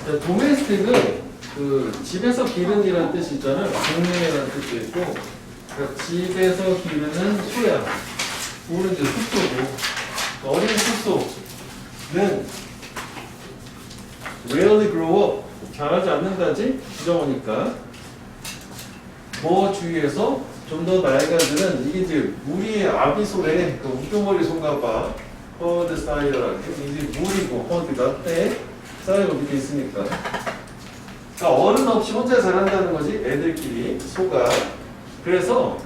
자, 도메스틱은 그 집에서 기른이라는 뜻이 있잖아요. 동네라는 뜻도 있고, 그러니까 집에서 기르는 소야. 우는 이제 숙소고, 어린 숙소는 rarely grow up, 자라지 않는다지? 부정어니까. 뭐 주위에서 좀 더 낡아들은 이게 이제 무리의 아비소래, 그 우두머리 손가봐, 허드 사이더라고. 이제 무리고 허드가 때 사이가 밑에 있으니까. 그러니까 어른 없이 혼자 자란다는 거지, 애들끼리 소가. 그래서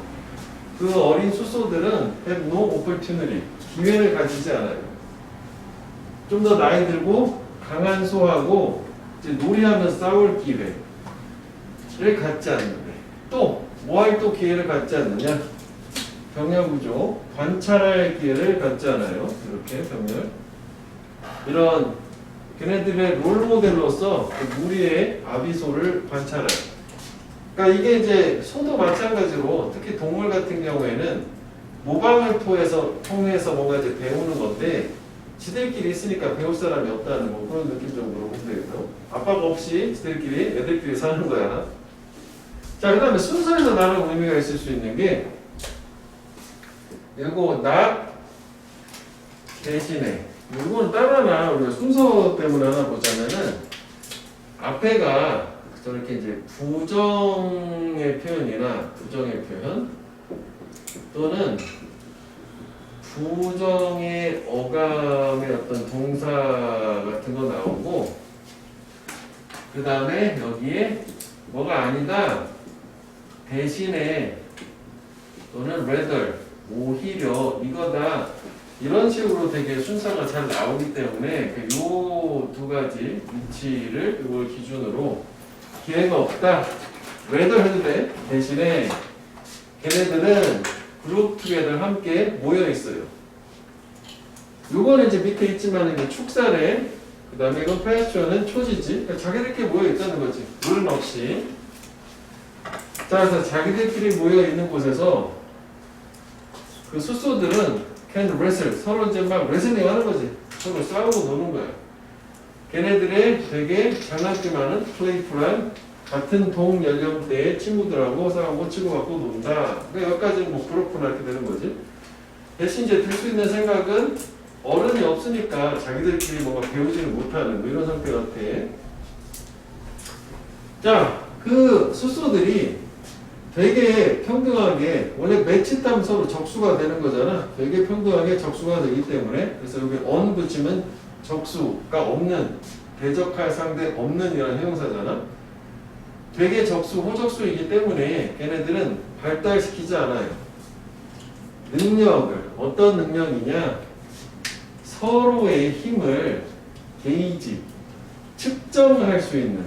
그 어린 수소들은 have no opportunity, 기회를 가지지 않아요. 좀 더 나이 들고 강한 소하고 이제 놀이하면서 싸울 기회를 갖지 않는데, 또 뭐 할 또 기회를 갖지 않느냐? 병렬구조, 관찰할 기회를 갖지 않아요. 이렇게 병렬. 이런 걔네들의 롤모델로서 그 무리의 아비소를 관찰해요. 그러니까 이게 이제 소도 마찬가지로 특히 동물 같은 경우에는 모방을 통해서 뭔가 이제 배우는 건데, 지들끼리 있으니까 배울 사람이 없다는 뭐 그런 느낌 정도로 보면 되겠죠. 아빠가 없이 지들끼리 애들끼리 사는 거야. 자, 그 다음에 순서에서 나는 의미가 있을 수 있는 게, 이거 나 대신에, 이건 따라나 우리가 순서 때문에 하나 보자면은, 앞에가 저렇게 이제 부정의 표현이나 부정의 표현, 또는 부정의 어감의 어떤 동사 같은 거 나오고, 그 다음에 여기에 뭐가 아니다, 대신에, 또는 rather, 오히려, 이거다, 이런 식으로 되게 순서가 잘 나오기 때문에 요 두 가지 위치를 이걸 기준으로 기회가 없다, rather 해도 돼. 대신에 걔네들은 그룹 투게더 함께 모여 있어요. 요거는 이제 밑에 있지만 이게 축사래. 그 다음에 이건 패스처는 초지지. 그러니까 자기들끼리 모여 있다는 거지. 룰은 없이. 자, 그래서 자기들끼리 모여 있는 곳에서 그 수소들은 can wrestle, 서로 이제 막 레슬링 하는 거지. 서로 싸우고 노는 거야. 걔네들의 되게 장난기 많은 플레이풀한 같은 동연령대의 친구들하고 싸우고 치고받고 논다. 그러니까 여기까지는 뭐 그렇구나 이렇게 되는 거지. 대신 이제 들 수 있는 생각은 어른이 없으니까 자기들끼리 뭔가 배우지를 못하는 뭐 이런 상태 같아. 자, 그 수소들이 되게 평등하게, 원래 맺히면 서로 적수가 되는 거잖아. 되게 평등하게 적수가 되기 때문에, 그래서 여기 on 붙이면 적수가 없는, 대적할 상대 없는 이런 형용사잖아. 되게 적수, 호적수이기 때문에 걔네들은 발달시키지 않아요. 능력을, 어떤 능력이냐, 서로의 힘을 게이지, 측정할 수 있는,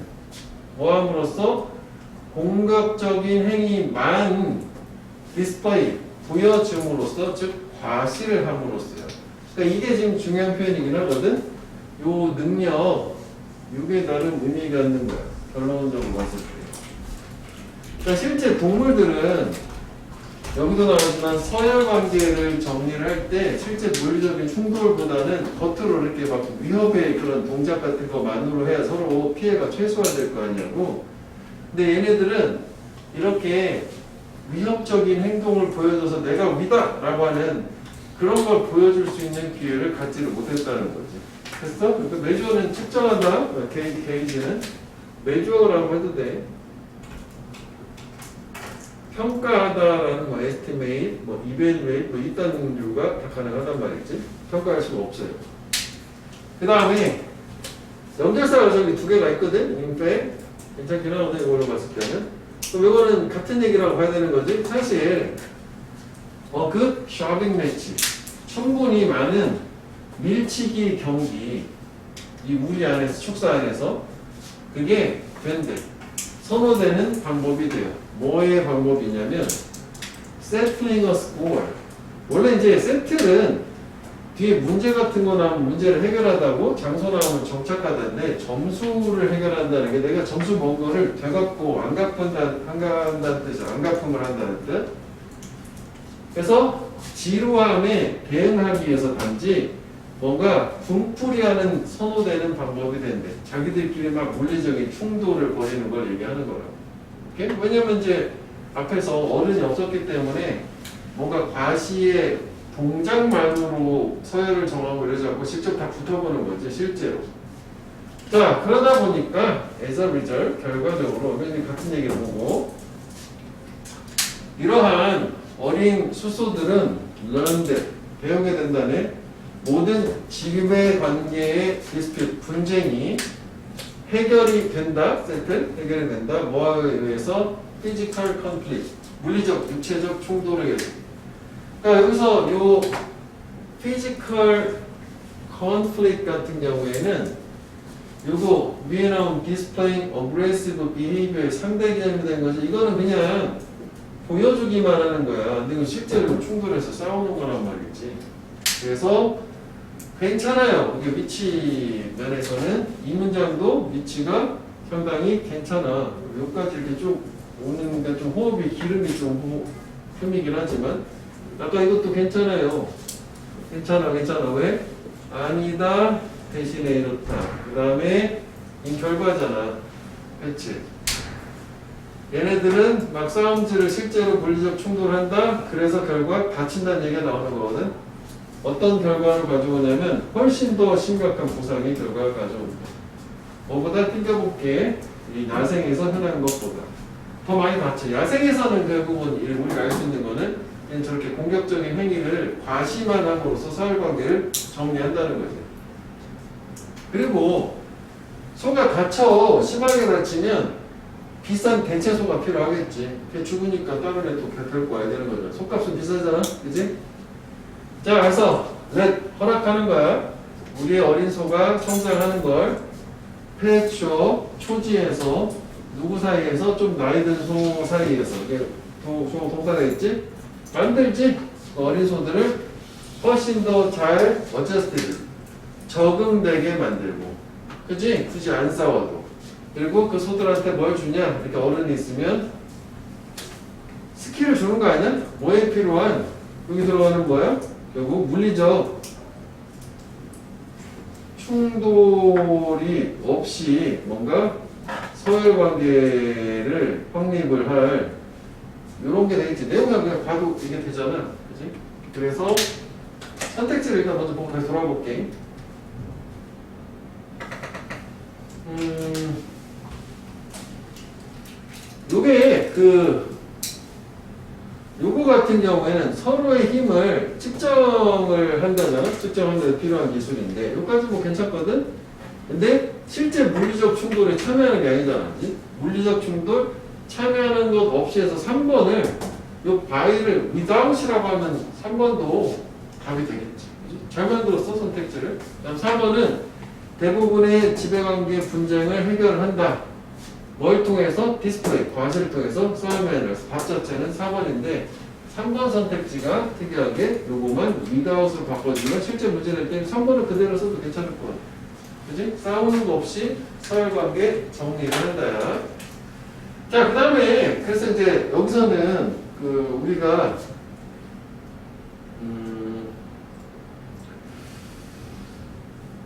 뭐함으로써 공격적인 행위만 디스플레이, 보여줌으로써, 즉 과시를 함으로써요. 그러니까 이게 지금 중요한 표현이긴 하거든. 요 능력, 이게 나름 의미가 있는 거야. 결론적으로 봤을 때. 그러니까 실제 동물들은 여기도 나오지만 서열 관계를 정리를 할 때 실제 물리적인 충돌보다는 겉으로 이렇게 막 위협의 그런 동작 같은 거만으로 해야 서로 피해가 최소화될 거 아니냐고. 근데 얘네들은 이렇게 위협적인 행동을 보여줘서 내가 위다! 라고 하는 그런 걸 보여줄 수 있는 기회를 갖지를 못했다는 거지. 됐어? 그러니까 메주어는 측정한다. 게이지는 메주어라고 해도 돼. 평가하다라는 거, estimate, 뭐 evaluate, 뭐 이딴 류가 다 가능하단 말이지. 평가할 수가 없어요. 그 다음에 연결사가 저기 두 개가 있거든. in fact. 괜찮긴 하거든, 이걸로 봤을 때는. 그럼 이거는 같은 얘기라고 봐야 되는 거지. 사실 그 쇼핑 매치, 충분히 많은 밀치기 경기, 이 우리 안에서, 축사 안에서 그게 된대. 선호되는 방법이 돼요. 뭐의 방법이냐면 settling a score. 원래 이제 세틀은 뒤에 문제 같은 거 나오면 문제를 해결하다고, 장소 나오면 정착하다는데, 점수를 해결한다는 게 내가 점수 본 거를 되갚고 안 갚는다는 뜻이야. 안 갚음을 한다는 뜻. 그래서 지루함에 대응하기 위해서 단지 뭔가 분풀이하는 선호되는 방법이 된대. 자기들끼리 막 물리적인 충돌을 벌이는 걸 얘기하는 거라고. 오케이? 왜냐면 이제 앞에서 어른이 없었기 때문에 뭔가 과시의 동작만으로 서열을 정하고 이러자고 직접 다 붙어보는 거지 실제로. 자 그러다 보니까 as a result 결과적으로 어머니 같은 얘기를 보고 이러한 어린 수소들은 learned 배우게 된다네. 모든 지배 관계의 dispute 분쟁이 해결이 된다. settle 해결이 된다. 뭐에 의해서 physical conflict 물리적 육체적 충돌에 의해서. 그러니까 여기서 요 physical conflict 같은 경우에는 요거 위에 나온 displaying aggressive behavior의 상대 개념이 된 거지. 이거는 그냥 보여주기만 하는 거야. 근데 이거 실제로 충돌해서 싸우는 거란 말이지. 그래서 괜찮아요. 이게 위치 면에서는 이 문장도 위치가 상당히 괜찮아. 여기까지 이렇게 쭉 오는데 좀 호흡이 기름이 좀 흠이긴 하지만 아까 이것도 괜찮아요. 괜찮아. 왜? 아니다 대신에 이렇다. 그 다음에 이 결과잖아. 그치? 얘네들은 막 싸움질을 실제로 물리적 충돌한다. 그래서 결과 다친다는 얘기가 나오는 거거든. 어떤 결과를 가져오냐면 훨씬 더 심각한 부상의 결과를 가져온다. 뭐보다 튕겨볼게. 이 야생에서 흔한 것보다 더 많이 다쳐. 야생에서는 결국은 우리가 알 수 있는 거는 그냥 저렇게 공격적인 행위를 과시만 함으로써 사회관계를 정리한다는 거지. 그리고 소가 다쳐 심하게 다치면 비싼 대체소가 필요하겠지. 걔 죽으니까 다른 애 또 데리고 와야 되는 거죠. 소값은 비싸잖아. 그지? 자, 그래서 허락하는 거야. 우리의 어린 소가 성장하는 걸 펫쇼 초지에서 누구 사이에서 좀 나이 든 소 사이에서 이게 소 동사가 있지? 만들지? 어린 소들을 훨씬 더 잘 어저스티드 적응되게 만들고 그지? 굳이 안 싸워도. 그리고 그 소들한테 뭘 주냐? 이렇게 어른이 있으면 스킬을 주는 거 아니야? 뭐에 필요한 여기 들어가는 거야? 결국 물리적 충돌이 없이 뭔가 서열관계를 확립을 할 이런 게 되겠지. 내용을 그냥 봐도 이게 되잖아. 그치? 그래서 선택지를 일단 먼저 보고 다시 돌아볼게. 요게 요거 같은 경우에는 서로의 힘을 측정을 한다잖아. 측정하는 데 필요한 기술인데 요까지 뭐 괜찮거든? 근데 실제 물리적 충돌에 참여하는 게 아니잖아. 그치? 물리적 충돌 참여하는 것 없이 해서 3번을 요 바이를 without이라고 하면 3번도 답이 되겠지. 그치? 잘 만들었어 선택지를. 그다음 4번은 대부분의 지배관계 분쟁을 해결한다. 뭘 통해서? 디스플레이, 과시를 통해서 싸움에 답 자체는 4번인데 3번 선택지가 특이하게 요거만 without으로 바꿔주면 실제 문제될 때는 3번을 그대로 써도 괜찮을 것 같아. 그지? 싸우는 거 없이 서열관계 정리를 한다야. 자, 그 다음에 그래서 이제 여기서는 우리가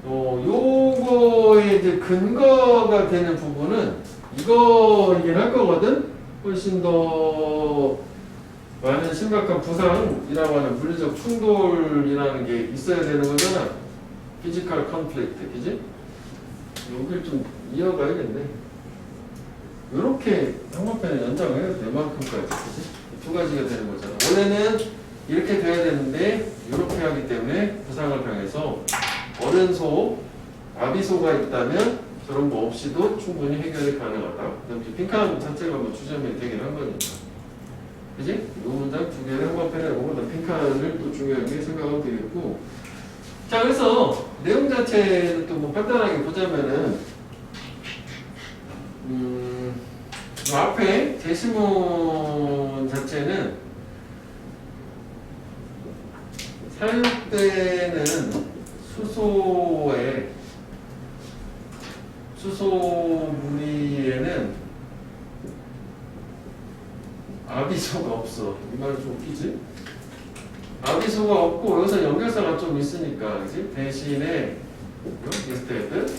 요거의 이제 근거가 되는 부분은 이거이긴 할 거거든? 훨씬 더 많은 심각한 부상이라고 하는 물리적 충돌이라는 게 있어야 되는 거잖아. 피지컬 컨플릭트, 그지? 여기를 좀 이어가야겠네. 이렇게 항목편을 연장해야 될 만큼까지, 그지? 두 가지가 되는 거잖아. 원래는 이렇게 돼야 되는데 이렇게 하기 때문에 부상을 당해서 어른 소, 아비소가 있다면 저런 거 없이도 충분히 해결이 가능하다. 그다음 빈칸 자체가 뭐 주점이 되긴 한 거니까. 그지? 이 문장 두 개를 한번편에 보고 빈칸을 또 중요하게 생각하면 되겠고. 자, 그래서 내용 자체를 또 뭐 간단하게 보자면은, 앞에 제시문 자체는 사육되는 수소 무리에는 아비소가 없어. 이 말은 좀 웃기지? 아비소가 없고 여기서 연결사가 좀 있으니까 그지? 대신에 instead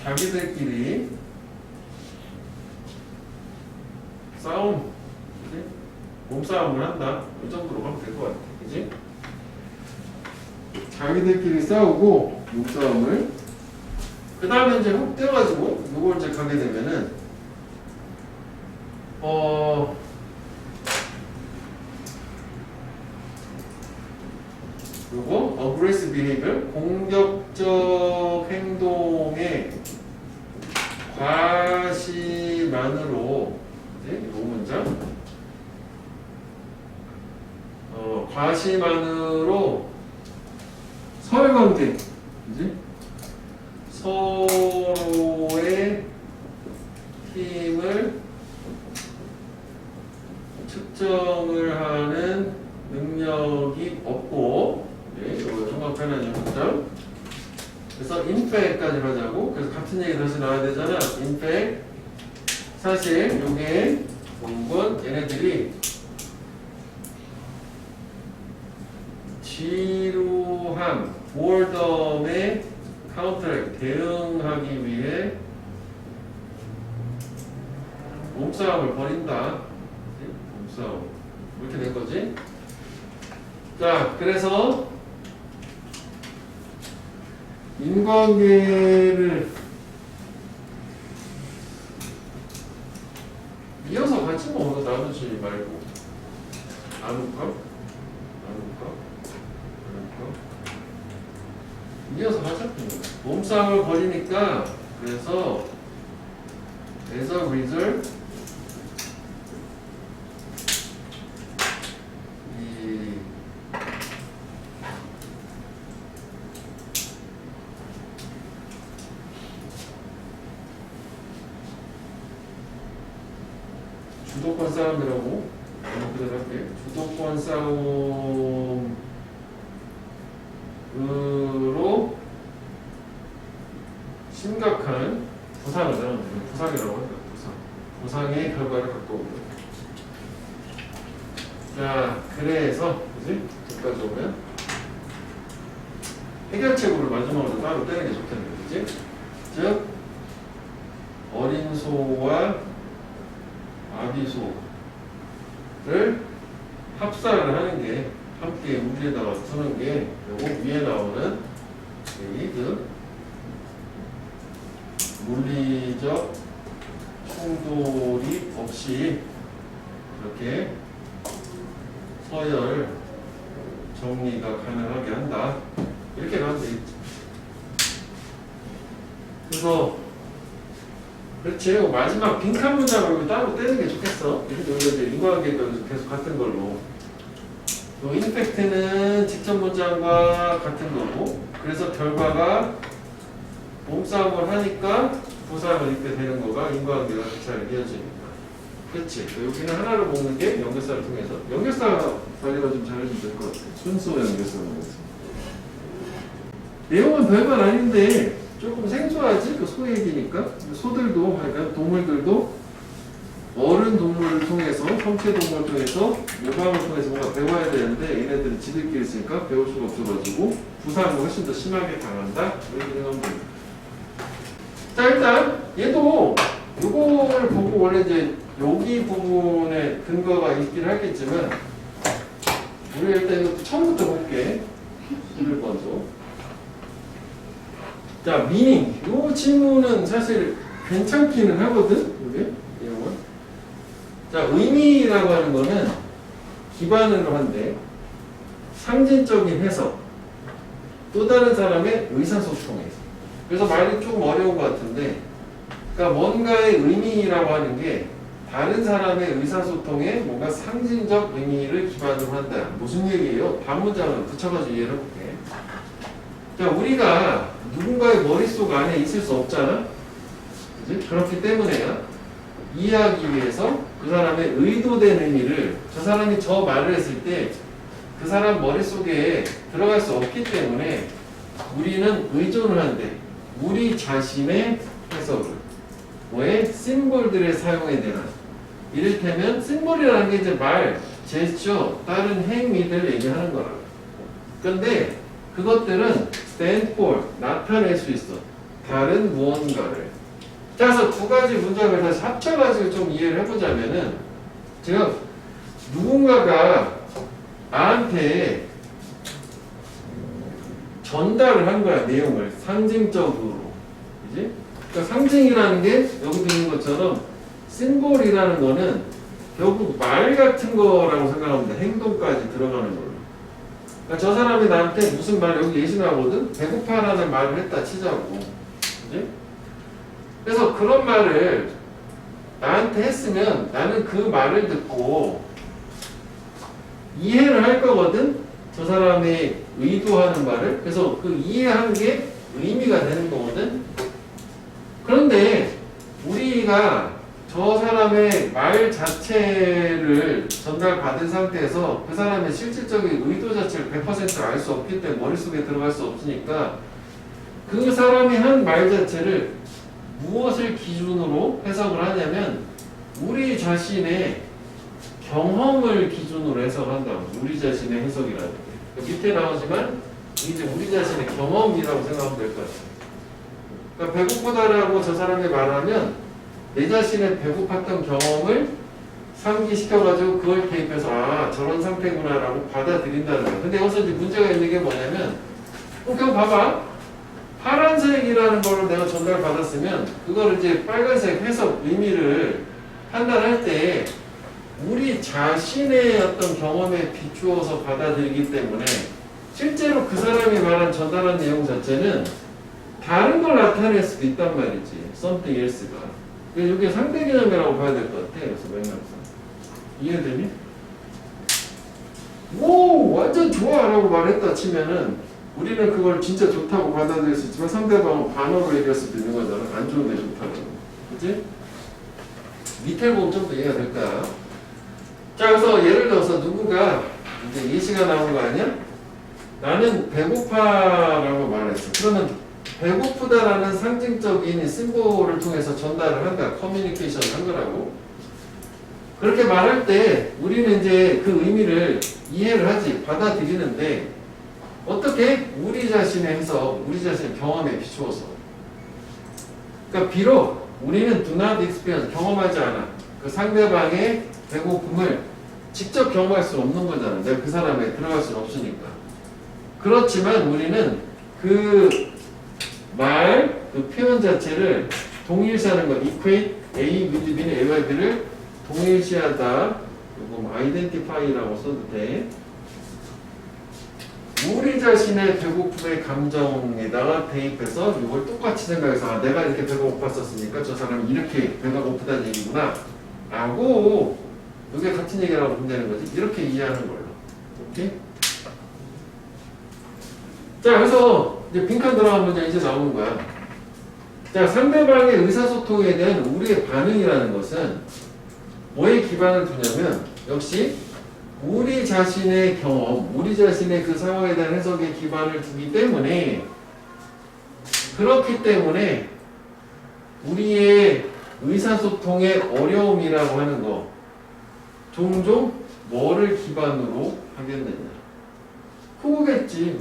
자기들끼리 싸움, 그지? 몸싸움을 한다. 이 정도로 하면 될 것 같아, 그지? 자기들끼리 싸우고 몸싸움을. 그 다음에 이제 훅 떼가지고 요걸 이제 가게 되면은 요거 aggressive behavior 공격적 행동의 과시만으로 이제 이 문장 과시만으로 서열관계 그지? 서로의 힘을 측정을 하는 능력이 없고 이거 정말 편한 문장. 그래서 in fact까지 하자고. 그래서 같은 얘기 다시 나와야 되잖아. in fact 사실 요게 본 건 얘네들이 지루함, 보얼덤에 카운터를 대응하기 위해 몸싸움을 벌인다. 몸싸움. 이렇게 된 거지. 자, 그래서 인관계를 이어서 같이 뭐 나누지 말고 나눌까? 이어서 하자. 몸싸움을 벌이니까 그래서 as a result 이 주도권 싸움이라고 그대로 할게. 주도권 싸움으로 심각한 부상을 부상이라고 합니다. 부상의 결과를 갖고 오고. 자, 그래서 그지? 여기까지 오면 해결책으로 마지막으로 따로 떼는 게 좋겠네, 그지? 즉 어린 소와 아비소를 합사를 하는 게 함께 우리에다가 쓰는 게 요거 위에 나오는 그 물리적 충돌이 없이 이렇게 서열 정리가 가능하게 한다. 이렇게 가면 되겠지. 그래서 그렇지. 마지막 빈칸 문장을 따로 떼는 게 좋겠어. 여기가 이제 인과관계가 계속 같은 걸로. 요 임팩트는 직접 문장과 같은 거고, 그래서 결과가 몸싸움을 하니까 부상을 입게 되는 거가 인과관계가 잘 이어지니까. 그렇지. 여기는 하나를 먹는 게 연결사를 통해서. 연결사 관리가 좀 잘해주면 될 것 같아. 순서 연결사가 있어. 내용은 별건 아닌데 조금 생소하지? 그 소 얘기니까. 소들도, 그러니까 동물들도 어른 동물을 통해서, 성체 동물을 통해서, 모방을 통해서 뭔가 배워야 되는데 얘네들은 지들끼리 있으니까 배울 수가 없어가지고 부상을 훨씬 더 심하게 당한다? 이렇게 생각하면 됩니다. 자, 일단 얘도 요거를 보고 원래 이제 여기 부분에 근거가 있긴 하겠지만 우리 일단 이것도 처음부터 볼게. 11번도. 자, 미닝. 요 질문은 사실 괜찮기는 하거든. 이게 내용은. 자, 의미라고 하는 거는 기반으로 한데 상징적인 해석, 또 다른 사람의 의사소통에서. 그래서 말이 조금 어려운 것 같은데, 그러니까 뭔가의 의미라고 하는 게 다른 사람의 의사소통에 뭔가 상징적 의미를 기반으로 한다. 무슨 얘기예요? 다음 문장을 붙여가지고 이해를 해볼게. 자, 우리가 누군가의 머릿속 안에 있을 수 없잖아? 그치? 그렇기 때문에요. 이해하기 위해서 그 사람의 의도된 의미를 저 사람이 저 말을 했을 때 그 사람 머릿속에 들어갈 수 없기 때문에 우리는 의존을 하는데 우리 자신의 해석을 뭐에? 심볼들의 사용에 대한. 이를테면 심볼이라는 게 이제 말, 제스처, 다른 행위들 얘기하는 거라. 근데 그것들은 stand for, 나타낼 수 있어. 다른 무언가를. 자, 그래서 두 가지 문장을 다시 합쳐가지고 좀 이해를 해보자면은, 지금 누군가가 나한테 전달을 한 거야, 내용을. 상징적으로. 그지? 그러니까 상징이라는 게 여기 있는 것처럼 심볼이라는 거는 결국 말 같은 거라고 생각하면 돼. 행동까지 들어가는 걸로. 그러니까 저 사람이 나한테 무슨 말, 여기 예시 나오거든? 배고파라는 말을 했다 치자고. 그지? 그래서 그런 말을 나한테 했으면 나는 그 말을 듣고 이해를 할 거거든? 저 사람이 의도하는 말을. 그래서 그 이해하는 게 의미가 되는 거거든? 그런데 우리가 저 사람의 말 자체를 전달받은 상태에서 그 사람의 실질적인 의도 자체를 100% 알 수 없기 때문에 머릿속에 들어갈 수 없으니까 그 사람이 한 말 자체를 무엇을 기준으로 해석을 하냐면 우리 자신의 경험을 기준으로 해석한다고. 우리 자신의 해석이라는 게. 밑에 나오지만 이제 우리 자신의 경험이라고 생각하면 될 것 같아요. 그러니까 배고프다라고 저 사람이 말하면 내 자신의 배고팠던 경험을 상기시켜가지고 그걸 대입해서 아 저런 상태구나라고 받아들인다는 거예요. 근데 여기서 이제 문제가 있는 게 뭐냐면 그냥 봐봐. 파란색이라는 거를 내가 전달받았으면 그걸 이제 빨간색 해석 의미를 판단할 때 우리 자신의 어떤 경험에 비추어서 받아들이기 때문에 실제로 그 사람이 말한 전달한 내용 자체는 다른 걸 나타낼 수도 있단 말이지. something else가. 이게 상대 개념이라고 봐야 될 것 같아. 그래서 맥락상. 이해되니? 오 완전 좋아 라고 말했다 치면은 우리는 그걸 진짜 좋다고 받아들일 수 있지만 상대방은 반어로 얘기할 수도 있는 거잖아. 안 좋은데 좋다고. 그치? 밑에 보면 좀 더 이해가 될까? 자, 그래서 예를 들어서 누군가 이제 예시가 나온 거 아니야? 나는 배고파라고 말했어. 그러면 배고프다라는 상징적인 심볼을 통해서 전달을 한다. 커뮤니케이션을 한 거라고. 그렇게 말할 때 우리는 이제 그 의미를 이해를 하지, 받아들이는데 어떻게? 우리 자신의 해석, 우리 자신의 경험에 비추어서. 그러니까 비록 우리는 do not experience, 경험하지 않아. 그 상대방의 배고픔을 직접 경험할 수 없는 거잖아. 내가 그 사람에 들어갈 수는 없으니까. 그렇지만 우리는 그 말, 그 표현 자체를 동일시하는 것, equate, A with B는 A와 B를 동일시하다. 이거 identify라고 써도 돼. 우리 자신의 배고픔의 감정에다가 대입해서 이걸 똑같이 생각해서 아, 내가 이렇게 배가 고팠었으니까 저 사람이 이렇게 배가 고프다는 얘기구나 라고 이게 같은 얘기라고 보면 되는 거지. 이렇게 이해하는 걸로. 오케이? 자, 그래서 이제 빈칸 들어간 문제 이제 나오는 거야. 자, 상대방의 의사소통에 대한 우리의 반응이라는 것은 뭐에 기반을 두냐면 역시 우리 자신의 경험, 우리 자신의 그 상황에 대한 해석에 기반을 두기 때문에 그렇기 때문에 우리의 의사소통의 어려움이라고 하는 거 종종 뭐를 기반으로 하겠느냐? 그거겠지.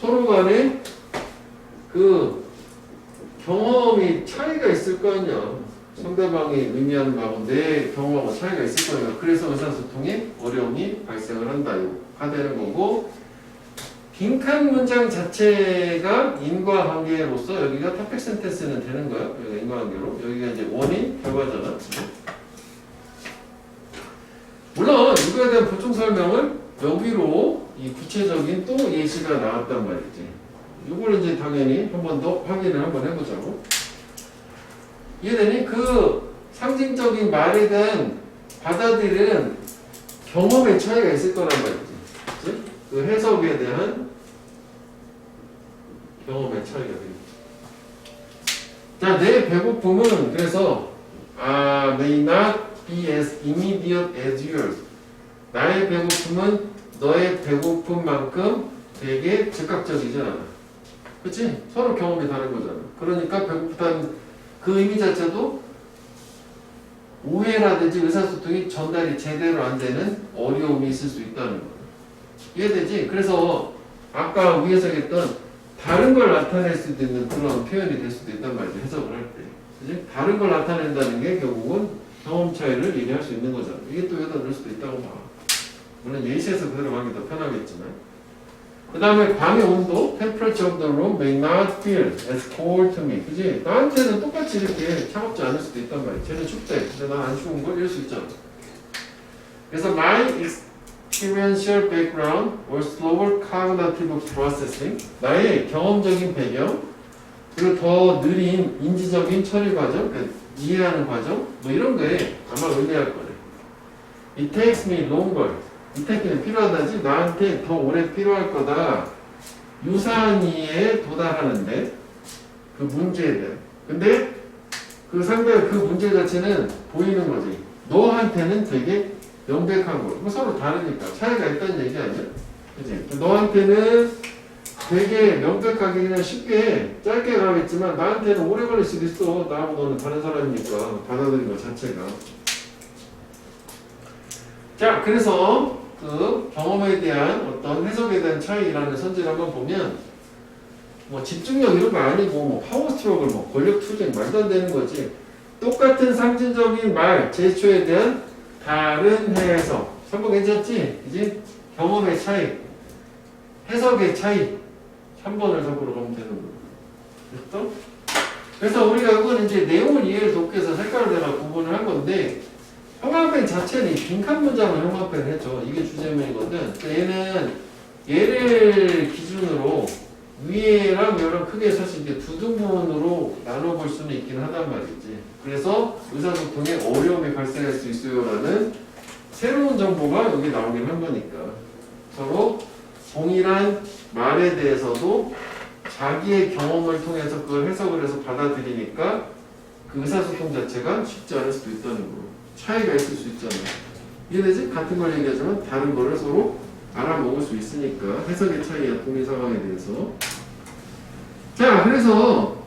서로 간에 그 경험이 차이가 있을 거 아니야. 상대방이 의미하는 바하고 내 경험하고 차이가 있을 거니까 그래서 의사소통에 어려움이 발생을 한다가 되는 거고 빈칸 문장 자체가 인과관계로서 여기가 퍼펙트 센텐스는 되는 거야. 여기가 인과관계로 여기가 이제 원인 결과잖아. 물론 이거에 대한 보충 설명을 여기로 이 구체적인 또 예시가 나왔단 말이지. 이걸 이제 당연히 한 번 더 확인을 한번 해보자고. 이해되니? 그 상징적인 말에 대한 받아들이는 경험의 차이가 있을 거란 말이지. 그치? 그 해석에 대한 경험의 차이가 되겠지. 자, 내 배고픔은 그래서 may not be as immediate as yours. 나의 배고픔은 너의 배고픔만큼 되게 즉각적이지 않아. 그치? 서로 경험이 다른 거잖아. 그러니까 배고프다는 그 의미 자체도 오해라든지 의사소통이 전달이 제대로 안 되는 어려움이 있을 수 있다는 거예요. 이해되지? 그래서 아까 위에서 했던 다른 걸 나타낼 수도 있는 그런 표현이 될 수도 있단 말이죠. 해석을 할 때. 그지? 다른 걸 나타낸다는 게 결국은 경험 차이를 얘기할 수 있는 거잖아. 이게 또 여기다 넣을 수도 있다고 봐. 물론 예시에서 그대로 하기 더 편하겠지만. 그 다음에 방의 온도, temperature of the room may not feel as cold to me. 그지? 나한테는 똑같이 이렇게 차갑지 않을 수도 있단 말이야. 쟤는 춥대. 근데 난 안 추운 걸 이럴 수 있잖아. 그래서 my experiential background or slower cognitive processing, 나의 경험적인 배경, 그리고 더 느린 인지적인 처리 과정, 그러니까 이해하는 과정, 뭐 이런 거에 아마 의미할 거래. It takes me longer. 이 테크는 필요하다지 나한테 더 오래 필요할 거다. 유사한 이해에 도달하는데 그 문제에 대해. 근데 그 상대가 그 문제 자체는 보이는 거지. 너한테는 되게 명백한 거. 서로 다르니까 차이가 있다는 얘기 아니야? 그치? 너한테는 되게 명백하게 그냥 쉽게 짧게 가겠지만 나한테는 오래 걸릴 수도 있어. 나하고 너는 다른 사람이니까 받아들인 것 자체가. 자, 그래서 그 경험에 대한 어떤 해석에 대한 차이라는 선지를 한번 보면 뭐 집중력 이런 거 아니고 뭐 파워 스트로크, 뭐 권력 투쟁 말도 안 되는 거지. 똑같은 상징적인 말, 제초에 대한 다른 해석. 3번 괜찮지? 이제 경험의 차이, 해석의 차이. 3번을 적으러 가면 되는 거예요. 됐어? 그래서 우리가 그건 이제 내용을 이해를 돕기 위해서 색깔을 내가 구분을 한 건데 형광펜 자체는 이 빈칸 문장을 형광펜을 했죠. 이게 주제문이거든. 얘는 얘를 기준으로 위에랑 얘랑 크게 사실 이제 두 등분으로 나눠볼 수는 있긴 하단 말이지. 그래서 의사소통에 어려움이 발생할 수 있어요라는 새로운 정보가 여기 나오긴 한 거니까 서로 동일한 말에 대해서도 자기의 경험을 통해서 그걸 해석을 해서 받아들이니까 그 의사소통 자체가 쉽지 않을 수도 있다는 거로 차이가 있을 수 있잖아요. 이해되지? 같은 걸 얘기하지만 다른 거를 서로 알아먹을 수 있으니까 해석의 차이야 동일 상황에 대해서. 자, 그래서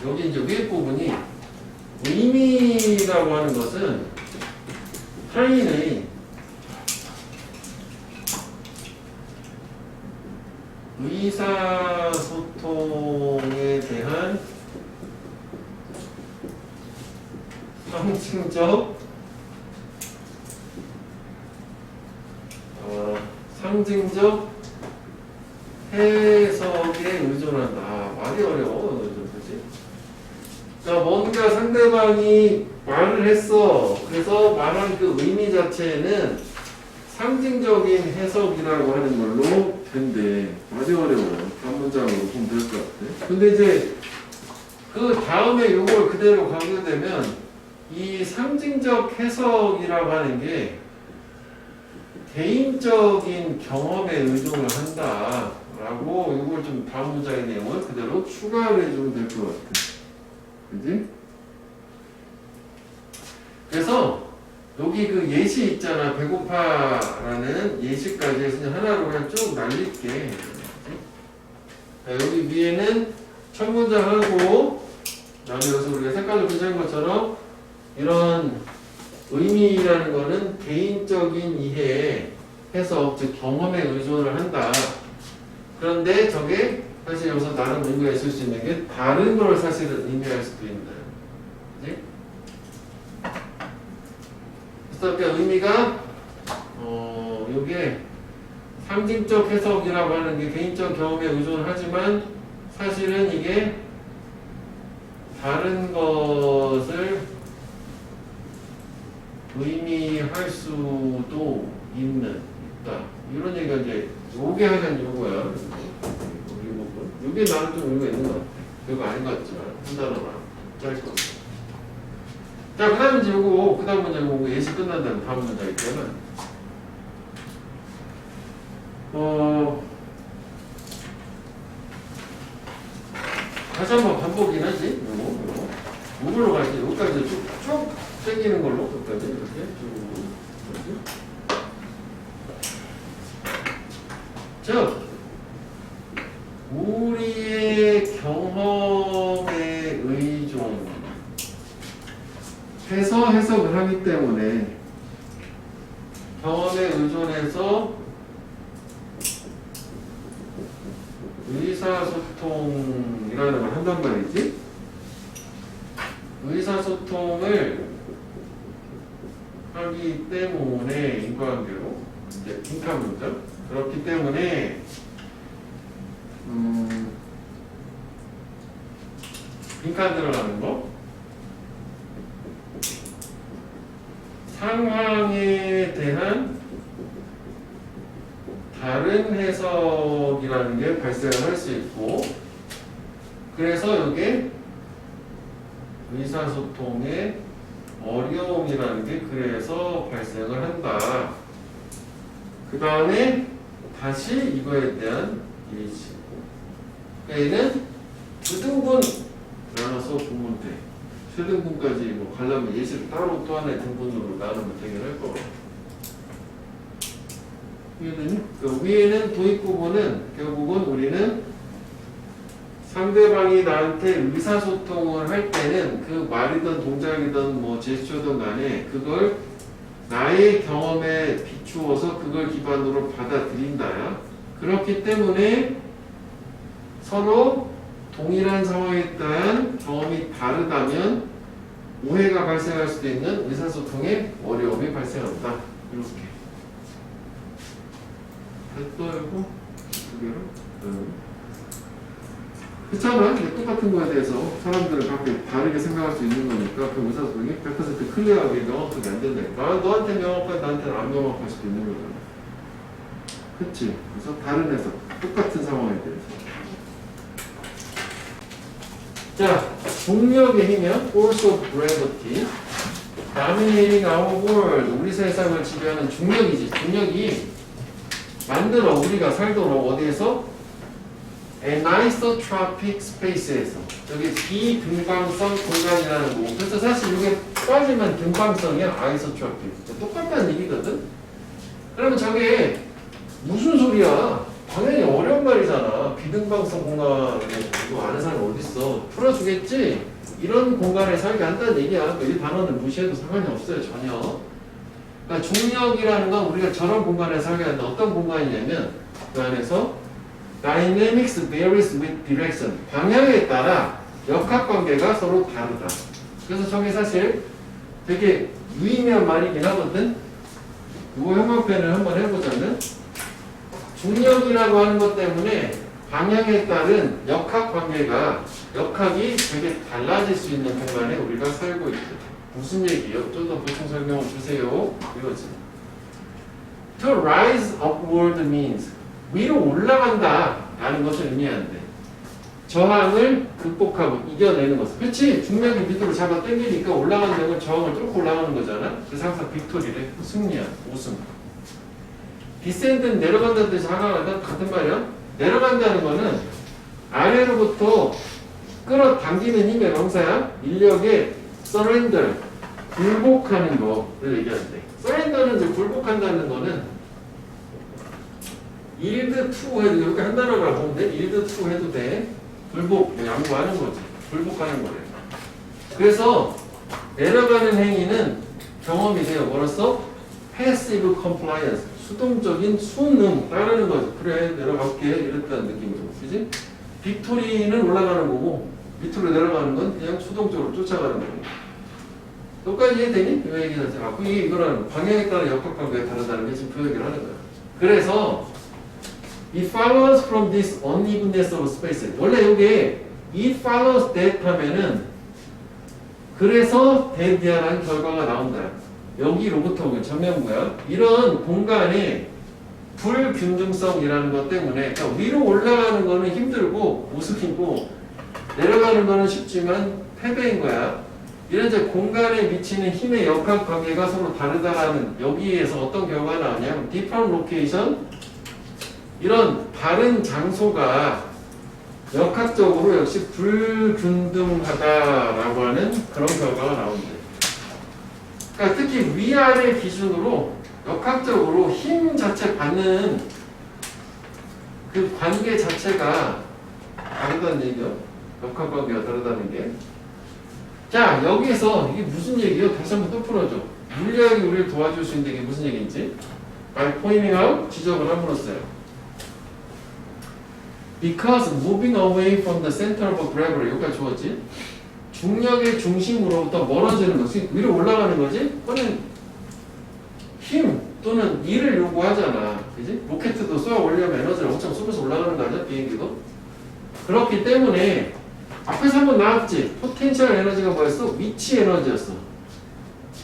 여기 이제 위에 부분이 의미라고 하는 것은 타인의 의사소통에 대한 상징적 해석에 의존한다. 말이 어려워. 그지? 그러니까 뭔가 상대방이 말을 했어. 그래서 말한 그 의미 자체는 상징적인 해석이라고 하는 걸로 된대. 말이 어려워. 한 문장으로 보면 될 것 같아. 근데 이제 그 다음에 요걸 그대로 가게 되면 이 상징적 해석이라고 하는 게 개인적인 경험에 의존을 한다라고 이걸 좀 다음 문장의 내용을 그대로 추가를 해주면 될 것 같아. 그지? 그래서 여기 그 예시 있잖아. 배고파라는 예시까지 해서 하나로 그냥 쭉 날릴게. 여기 위에는 첫 문장 하고 그다음에 여기서 우리가 색깔로 표시한 것처럼 이런 의미라는 거는 개인적인 이해, 해석, 즉 경험에 의존을 한다. 그런데 저게 사실 여기서 나름 의미가 있을 수 있는 게 다른 걸 사실은 의미할 수도 있는. 그치? 그래서 그 의미가 이게 상징적 해석이라고 하는 게 개인적 경험에 의존을 하지만 사실은 이게 다른 것을 의미할 수도 있다. 이런 얘기가 이제 요게 하는 요거야. 요게 나는 좀 의미가 있는 것 같아. 별거 아닌 것 같지만 한 단어만 짧게. 자, 그 다음에 이제 요거 그 다음 문제 요거 예시 끝난 다음 다음 문제 있잖아. 다시 한번 반복이긴 하지. 요거 요걸로 가지. 여기까지 쭉 당기는 걸로 여기까지 이렇게 쭉. 즉 우리의 경험에 의존, 하기 때문에 경험에 의존해서 의사소통이라는 걸 한단 말이지. 의사소통을 하기 때문에 인과관계로 이제 빈칸 문장. 그렇기 때문에 빈칸 들어가는 거. 상황에 대한 다른 해석이라는 게 발생을 할 수 있고, 그래서 이게 의사소통의 어려움이라는 게 그래서 발생을 한다. 그 다음에 다시 이거에 대한 예시. 얘는 두등분 나눠서 보면 돼. 최등분까지 뭐 가려면 예시를 따로 또 하나의 등분으로 나누면 되긴 할 거고. 그 위에는 도입 부분은 결국은 우리는 상대방이 나한테 의사소통을 할 때는 그 말이든 동작이든 뭐 제스처든 간에 그걸 나의 경험에 비추어서 그걸 기반으로 받아들인다. 그렇기 때문에 서로 동일한 상황에 대한 경험이 다르다면 오해가 발생할 수도 있는 의사소통에 어려움이 발생한다. 이렇게. 됐어, 이거? 두 개로? 그렇잖아. 똑같은 거에 대해서 사람들은 각각 다르게 생각할 수 있는 거니까 그 의사소통이 100% 클리어하게 명확하게 안 된다니까. 너한테 명확한 나한테는 안 명확할 수도 있는 거잖아. 그치? 그래서 다른 해석, 똑같은 상황에 대해서. 자, 중력의 힘이야. Force of Gravity. Dominating our world. 우리 세상을 지배하는 중력이지. 중력이 만들어 우리가 살도록 어디에서? Anisotropic Space에서. 여기 비등방성 공간이라는 거고. 그래서 사실 이게 빠지면 등방성이야. Isotropic. 똑같다는 얘기거든. 그러면 저게 무슨 소리야? 당연히 어려운 말이잖아. 비등방성 공간에 이거 아는 사람 어딨어? 풀어주겠지? 이런 공간에 살게 한다는 얘기야. 이 단어는 무시해도 상관이 없어요. 전혀. 그러니까 중력이라는 건 우리가 저런 공간에 살게 한다. 어떤 공간이냐면 그 안에서 Dynamics varies with direction. 방향에 따라 역학관계가 서로 다르다. 그래서 저게 사실 되게 유의미한 말이긴 하거든. 그거 형광펜을 한번 해보자면 중력이라고 하는 것 때문에 방향에 따른 역학관계가 역학이 되게 달라질 수 있는 공간에 우리가 살고 있다. 무슨 얘기예요? 좀 더 보충 설명을 주세요. 이거지. To rise upward means 위로 올라간다 라는 것을 의미하는데 저항을 극복하고 이겨내는 것을. 그렇지? 중력이 밑으로 잡아 당기니까 올라가는 건 저항을 뚫고 올라가는 거잖아. 그래서 항상 빅토리래. 승리야. 우승. 디센드는 내려간다는 뜻이 하나가 같은 말이야. 내려간다는 거는 아래로부터 끌어당기는 힘의 명사야. 인력의 surrender, 굴복하는 거를 얘기하는데 surrender는 이제 굴복한다는 거는 yield to 해도 이렇게 한 단어라고 보면 돼. yield to 해도 돼. 굴복, 양보하는 거지. 굴복하는 거래. 그래서 내려가는 행위는 경험이 돼요. 뭐랬어? passive compliance. 수동적인 순응 따르는 거죠. 그래 내려갈게 이랬다는 느낌으로. 그지? 빅토리는 올라가는 거고 밑으로 내려가는 건 그냥 수동적으로 쫓아가는 거고. 똑같이 이해되니? 이 얘기는 아, 이거는 방향에 따라 역학관계가 다르다는 게 지금 그 얘기를 하는 거야. 그래서 it follows from this unevenness of space. 원래 이게 it follows that 하면은 그래서 that이라는 결과가 나온다. 여기로부터 오면 전면부야. 이런 공간의 불균등성이라는 것 때문에 그러니까 위로 올라가는 거는 힘들고 우습고 내려가는 거는 쉽지만 패배인 거야. 이런 이제 공간에 미치는 힘의 역학관계가 서로 다르다라는 여기에서 어떤 결과가 나오냐면 different location 이런 다른 장소가 역학적으로 역시 불균등하다라고 하는 그런 결과가 나온대. 그러니까 특히 위아래 기준으로 역학적으로 힘 자체 받는 그 관계 자체가 다르다는 얘기죠. 역학관계가 다르다는 게. 자, 여기에서 이게 무슨 얘기예요? 다시 한번 또 풀어줘. 물리학이 우리를 도와줄 수 있는 게 무슨 얘기인지. By pointing out, 지적을 함으로써요. Because moving away from the center of gravity, 여기까지 좋았지? 중력의 중심으로부터 멀어지는 것이 위로 올라가는 거지? 그거는 힘 또는 일을 요구하잖아. 그지? 로켓도 쏘아 올리려면 에너지를 엄청 쏘면서 올라가는 거 아니야? 비행기도? 그렇기 때문에 앞에서 한번 나왔지? 포텐셜 에너지가 뭐였어? 위치 에너지였어.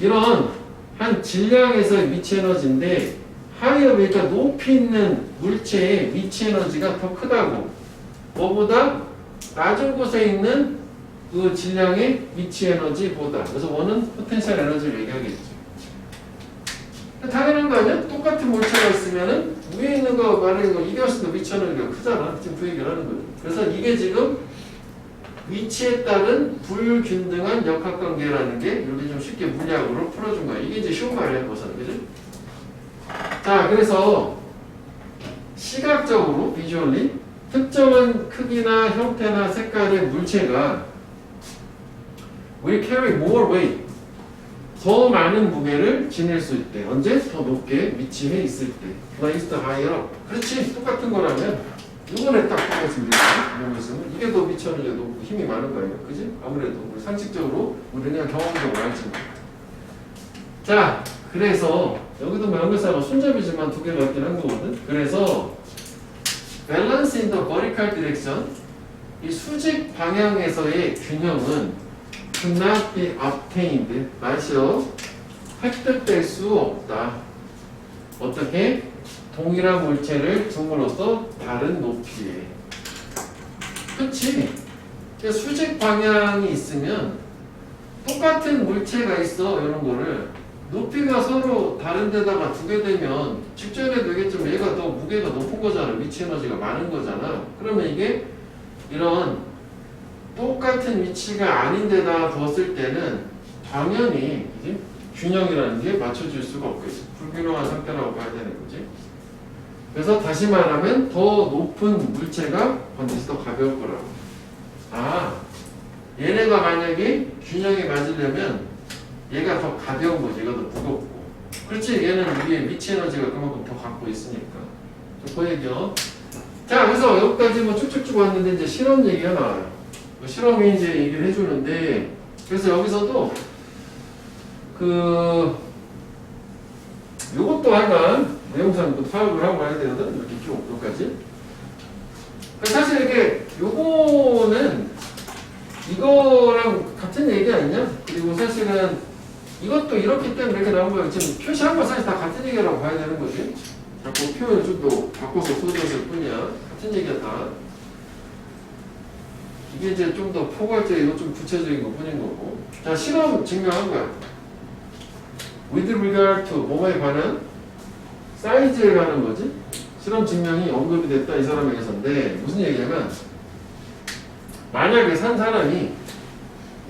이런 한 질량에서의 위치 에너지인데 하이어 그러니까 높이 있는 물체의 위치 에너지가 더 크다고. 뭐보다 낮은 곳에 있는 그 질량의 위치 에너지보다. 그래서 원은 포텐셜 에너지를 얘기하겠죠. 당연한 거 아니야? 똑같은 물체가 있으면은 위에 있는 거 말하는 거 이게 훨씬 더 위치 에너지가 크잖아. 지금 그 얘기를 하는 거죠. 그래서 이게 지금 위치에 따른 불균등한 역학관계라는 게 이렇게 좀 쉽게 물리학으로 풀어준 거야. 이게 이제 쉬운 말이야, 우선. 그지? 자, 그래서 시각적으로, 비주얼리 특정한 크기나 형태나 색깔의 물체가 will carry more weight, 더 많은 무게를 지닐 수 있대. 언제? 더 높게 위치해 있을 때. placed higher. 그렇지. 똑같은 거라면 이번에 딱 똑같은 게 이게 더 위치하는 게 높고 힘이 많은 거예요. 그지? 아무래도 우리 상식적으로 우리는 그냥 경험적으로 알지만. 자, 그래서 여기도 명사가 순잡이지만 두 개가 있긴 한 거거든. 그래서 balance in the vertical direction, 이 수직 방향에서의 균형은 could not be obtained, 마시어 획득될 수 없다. 어떻게? 동일한 물체를 둠으로써 다른 높이에. 그치? 수직 방향이 있으면 똑같은 물체가 있어. 이런 거를 높이가 서로 다른 데다가 두게 되면 직전에 되겠지만 얘가 더 무게가 높은 거잖아. 위치 에너지가 많은 거잖아. 그러면 이게 이런 똑같은 위치가 아닌 데다 두었을 때는 당연히 그치? 균형이라는 게 맞춰질 수가 없겠지. 불균형한 상태라고 봐야 되는 거지. 그래서 다시 말하면 더 높은 물체가 반드시 더 가벼울 거라고. 아, 얘네가 만약에 균형이 맞으려면 얘가 더 가벼운 거지. 얘가 더 무겁고. 그렇지. 얘는 위에 위치 에너지가 그만큼 더 갖고 있으니까. 그 얘기요. 자, 그래서 여기까지 뭐 쭉쭉쭉 왔는데 이제 실험 얘기가 나와요. 실험이 이제 얘기를 해주는데, 그래서 여기서도 요것도 하여간 내용상 파악을 하고 가야 되거든. 이렇게 쭉 여기까지. 사실 이렇게 요거는 이거랑 같은 얘기 아니냐? 그리고 사실은 이것도 이렇기 때문에 이렇게 나온 거예요. 지금 표시한 거 사실 다 같은 얘기라고 봐야 되는 거지. 자꾸 표현을 좀 더 바꿔서 써줬을 뿐이야. 같은 얘기야 다. 이게 이제 좀 더 포괄적이고 좀 구체적인 것 뿐인 거고. 자, 실험 증명한 거야. With regard to 뭐에 관한? 사이즈에 관한 거지. 실험 증명이 언급이 됐다 이 사람에게서인데 무슨 얘기냐면 만약에 산 사람이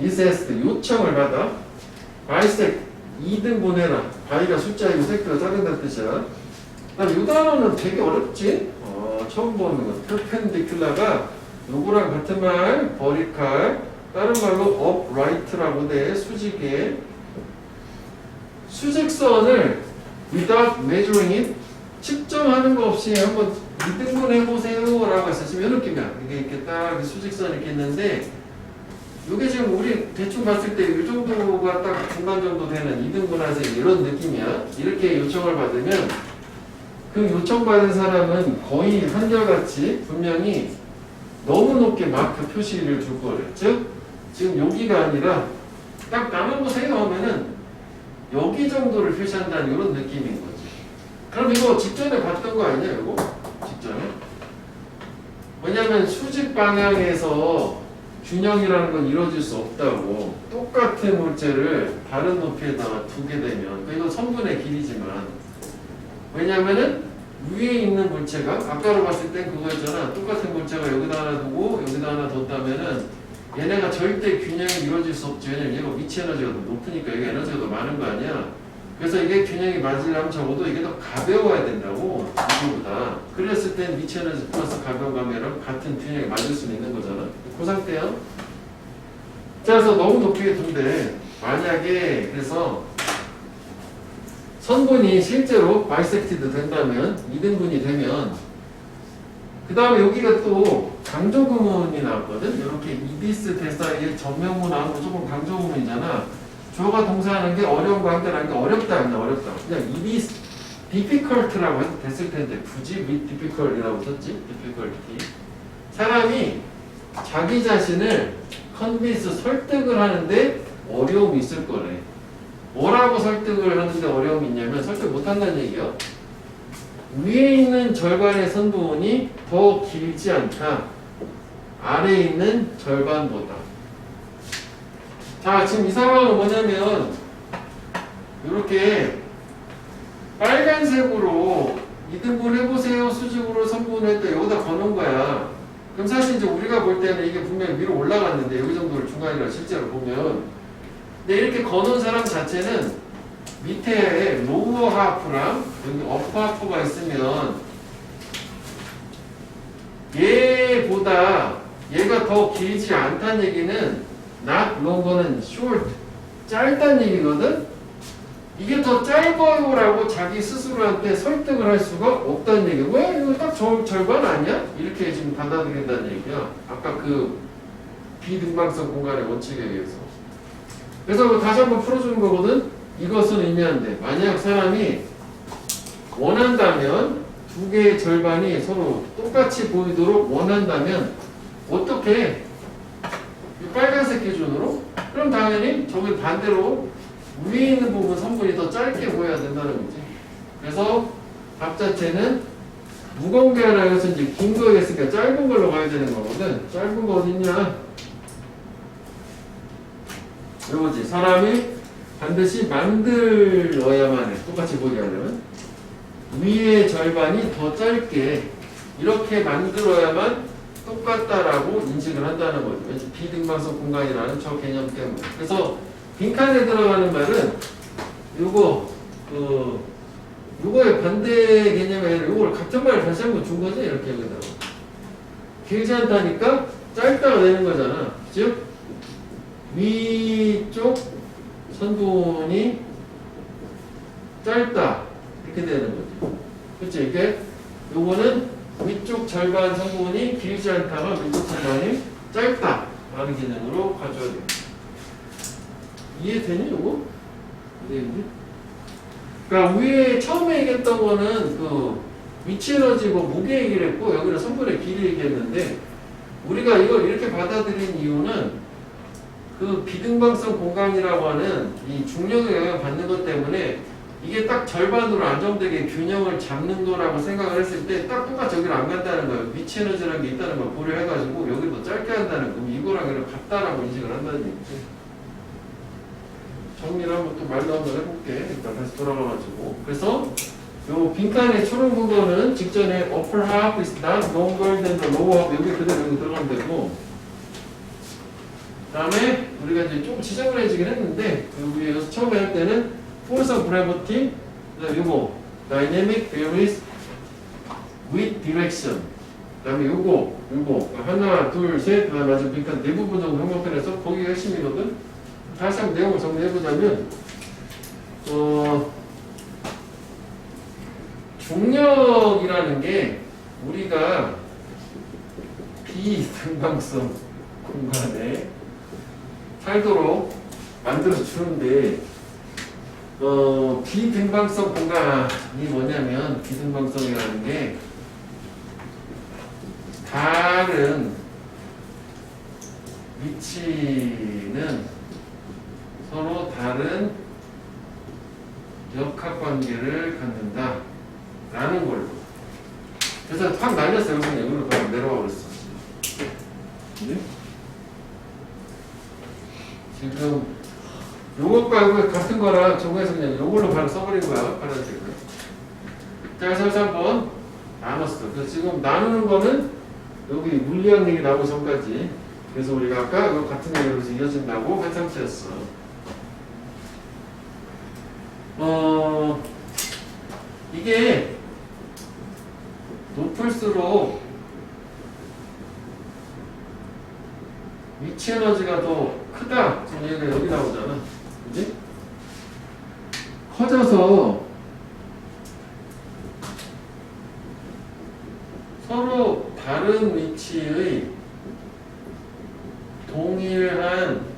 이세스트 요청을 받아 바이색 2등분 해라. 바이가 숫자이고 섹트가 작은다는 뜻이야. 이 단어는 되게 어렵지? 처음 보는 거. perpendicular가 요거랑 같은 말, 버리칼, 다른 말로 upright라고 돼. 수직에 수직선을 without measuring it, 측정하는 거 없이 한번 2등분 해보세요 라고 했어. 지금 이런 느낌이야. 이게 이렇게 딱 수직선이 이렇게 있는데 이게 지금 우리 대충 봤을 때 이 정도가 딱 중간 정도 되는 2등분 하세요 이런 느낌이야. 이렇게 요청을 받으면 그 요청받은 사람은 거의 한결같이 분명히 너무 높게 마크 표시를 줄 거래. 즉 지금 여기가 아니라 딱 나눠보세요 하면은 여기 정도를 표시한다는 이런 느낌인 거지. 그럼 이거 직전에 봤던 거 아니냐 이거? 직전에? 왜냐면 수직 방향에서 균형이라는 건 이루어질 수 없다고. 똑같은 물체를 다른 높이에다가 두게 되면 이거 선분의 길이지만 왜냐면은 위에 있는 물체가 아까로 봤을 땐 그거였잖아. 똑같은 물체가 여기다 하나 두고 여기다 하나 뒀다면은 얘네가 절대 균형이 이루어질 수 없지. 왜냐면 얘가 위치 에너지가 더 높으니까 여기 에너지가 더 많은 거 아니야. 그래서 이게 균형이 맞으려면 적어도 이게 더 가벼워야 된다고. 이거보다. 그랬을 땐 위치 에너지 플러스 가벼운 감이랑 같은 균형이 맞을 수 있는 거잖아. 그 상태야. 자, 그래서 너무 높게 둔데 만약에 그래서 선분이 실제로 바이섹티드 된다면 2등분이 되면 그 다음에 여기가 또 강조구문이 나왔거든. 이렇게 이디스 대사의 전명문 나오고 조금 강조구문이잖아. 주어가 동사하는 게 어려운 거 한다는 게 어렵다 아니야 어렵다. 그냥 이디스 difficult라고 해도 됐을 텐데 굳이 with difficult이라고 썼지. difficulty. 사람이 자기 자신을 컨빈스 설득을 하는데 어려움이 있을 거래. 뭐라고 설득을 하는데 어려움이 있냐면 설득 못한다는 얘기요. 위에 있는 절반의 선부분이 더 길지 않다. 아래에 있는 절반보다. 자, 지금 이 상황은 뭐냐면 이렇게 빨간색으로 2등분 해보세요. 수직으로 선분을 때 여기다 거는 거야. 그럼 사실 이제 우리가 볼 때는 이게 분명히 위로 올라갔는데 여기 정도를 중간이라 실제로 보면 근데 이렇게 거는 사람 자체는 밑에 로우 하프랑 여기 어퍼 하프가 있으면 얘보다 얘가 더 길지 않다는 얘기는 not long는 short 짧다는 얘기거든. 이게 더 짧아요라고 자기 스스로한테 설득을 할 수가 없다는 얘기야. 왜? 이거 딱 절반 아니야? 이렇게 지금 받아들인다는 얘기야. 아까 그 비등방성 공간의 원칙에 의해서. 그래서 다시 한번 풀어주는 거거든. 이것은 의미한데 만약 사람이 원한다면 두 개의 절반이 서로 똑같이 보이도록 원한다면 어떻게? 이 빨간색 기준으로? 그럼 당연히 저기 반대로 위에 있는 부분 선분이 더 짧게 보여야 된다는 거지. 그래서 답 자체는 무거운 게 하나 여기서 이제 긴 거겠으니까 짧은 걸로 가야 되는 거거든. 짧은 거 어딨냐? 이거지. 사람이 반드시 만들어야만 해. 똑같이 보게 하려면. 위의 절반이 더 짧게 이렇게 만들어야만 똑같다라고 인식을 한다는 거죠. 왠지 비등방석 공간이라는 저 개념 때문에. 그래서 빈칸에 들어가는 말은 요거의 반대 개념이 아니라 요걸 같은 말을 다시 한번 준 거지. 이렇게 여기다가. 길지 않다니까 짧다가 되는 거잖아. 즉 위쪽 선분이 짧다 이렇게 되는 거지. 그치? 이게 요거는 위쪽 절반 선분이 길지 않다가 위쪽 절반이 짧다 라는 개념으로 가져야 돼. 이해되니 요거? 이해되니? 그러니까 위에 처음에 얘기했던 거는 그 위치 에너지 뭐 무게 얘기를 했고 여기는 선분의 길이 얘기했는데 우리가 이걸 이렇게 받아들인 이유는 그 비등방성 공간이라고 하는 이 중력의 영향을 받는 것 때문에 이게 딱 절반으로 안정되게 균형을 잡는 거라고 생각을 했을 때 딱 똑같이 여기를 안 간다는 거예요. 위치 에너지라는 게 있다는 걸 고려해가지고 여기를 더 짧게 한다는 거. 이거랑 이거랑 같다라고 인식을 한다는 얘기지. 정리를 한번 또 말로 한번 해볼게. 일단 다시 돌아가가지고. 그래서 요 빈칸의 초록 부분은 직전에 upper half is not longer than the lower half 여기 그대로 여기 들어가면 되고 그 다음에 우리가 이제 좀 지저분해지긴 했는데 여기 처음에 할 때는 force of gravity 그 다음에 요거 dynamic varies with direction 그 다음에 요거 하나 둘 셋 그 다음에 마지막 빈칸 네 부분 정도 형광펜에서 거기가 핵심이거든. 다시 한번 내용을 정리해보자면 중력이라는 게 우리가 비등방성 공간에 살도록 만들어주는데 비등방성 공간이 뭐냐면 비등방성이라는 게 다른 위치는 서로 다른 역학관계를 갖는다 라는 걸로. 그래서 확 날렸어요. 여기서 여기로 바로 내려와 버렸어. 네? 지금 요것과 이거 같은 거랑 정부에서 그냥 요걸로 바로 써버린 거야. 파란색을. 자, 그래서 한번 나눴어. 그래서 지금 나누는 거는 여기 물리학 얘기 나오기 전까지. 그래서 우리가 아까 이거 같은 얘기로 이어진다고 한 상태였어. 이게 높을수록 위치 에너지가 더 크다. 지금 얘가 여기 나오잖아. 그지? 커져서 서로 다른 위치의 동일한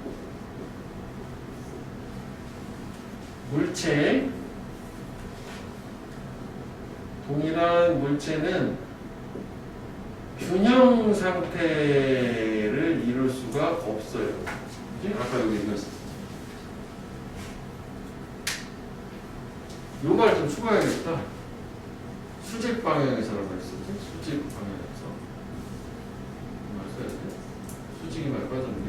물체는 균형 상태를 이룰 수가 없어요. 그치? 아까 여기 얘기했어. 요 말 좀 추가해야겠다. 수직 방향에서라고 했었지? 수직 방향에서. 말 써야 돼. 수직이 말 빠졌네.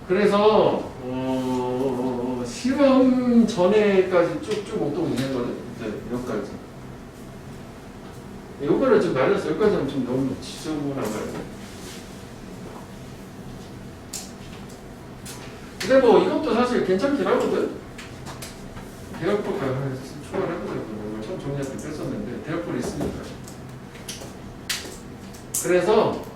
그래서 실험 전에까지 쭉쭉 오고 있는 거는 이제 여기까지. 요거를 좀 말렸어. 여기까지는 좀 너무 지저분한 말이야. 근데 뭐 이것도 사실 괜찮긴 하거든. 대역볼 초과를 해보려고 처음 정리할 때 뺐었는데 대역볼이 있으니까. 그래서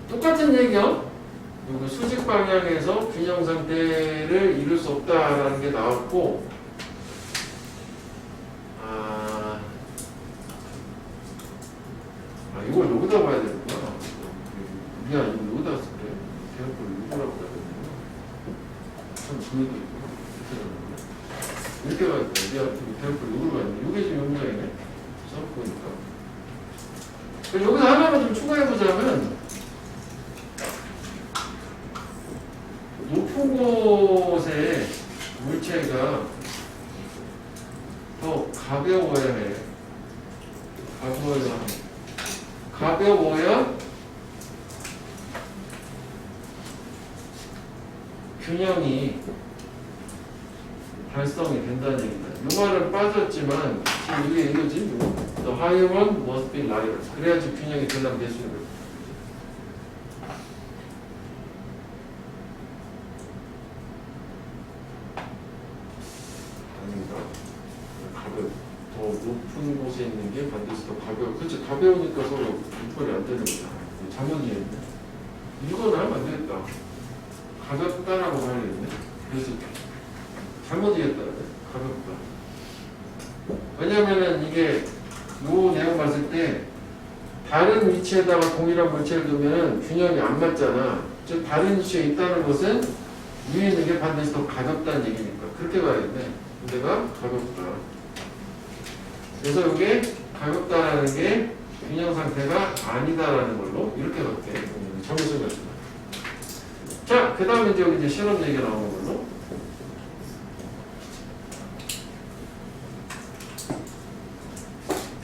똑같은 얘기요. 여기 수직 방향에서 균형 상태를 이룰 수 없다라는 게 나왔고, 이걸 여기다 봐야 되는구나. 미안, 이거 여기다 쓸게. 대학교 여기라고 해야 되는구나. 참, 그것도 있구나. 이렇게 가야 돼. 미안, 대학교 여기로 가야 돼. 이게 지금 용량이네. 수업 보니까. 여기서 하나만 좀 추가해보자면, 높은 곳에 물체가 더 가벼워야 해. 가벼워야 균형이 달성이 된다는 얘기다. 이 말은 빠졌지만 지금 이게 이거지. The higher one must be lighter. 그래야지 균형이 되려면 될 수 있는 거야. 더 높은 곳에 있는 게 반드시 더 가벼워. 그치, 가벼우니까 서로 육발이 안 되는 거잖아. 잘못 이해했네. 이거는 하면 안 되겠다. 가볍다라고 말했네. 그래서 잘못 이해했다. 가볍다. 왜냐면은 이게 요 내용 봤을 때 다른 위치에다가 동일한 물체를 두면 균형이 안 맞잖아. 즉 다른 위치에 있다는 것은 위에 있는 게 반드시 더 가볍다는 얘기니까. 그렇게 봐야겠네. 내가 가볍다. 그래서 이게 가볍다라는 게 균형 상태가 아니다라는 걸로 이렇게 갈게. 정리를 해줍니다. 자, 그 다음에 이제 실험 얘기가 나오는 걸로.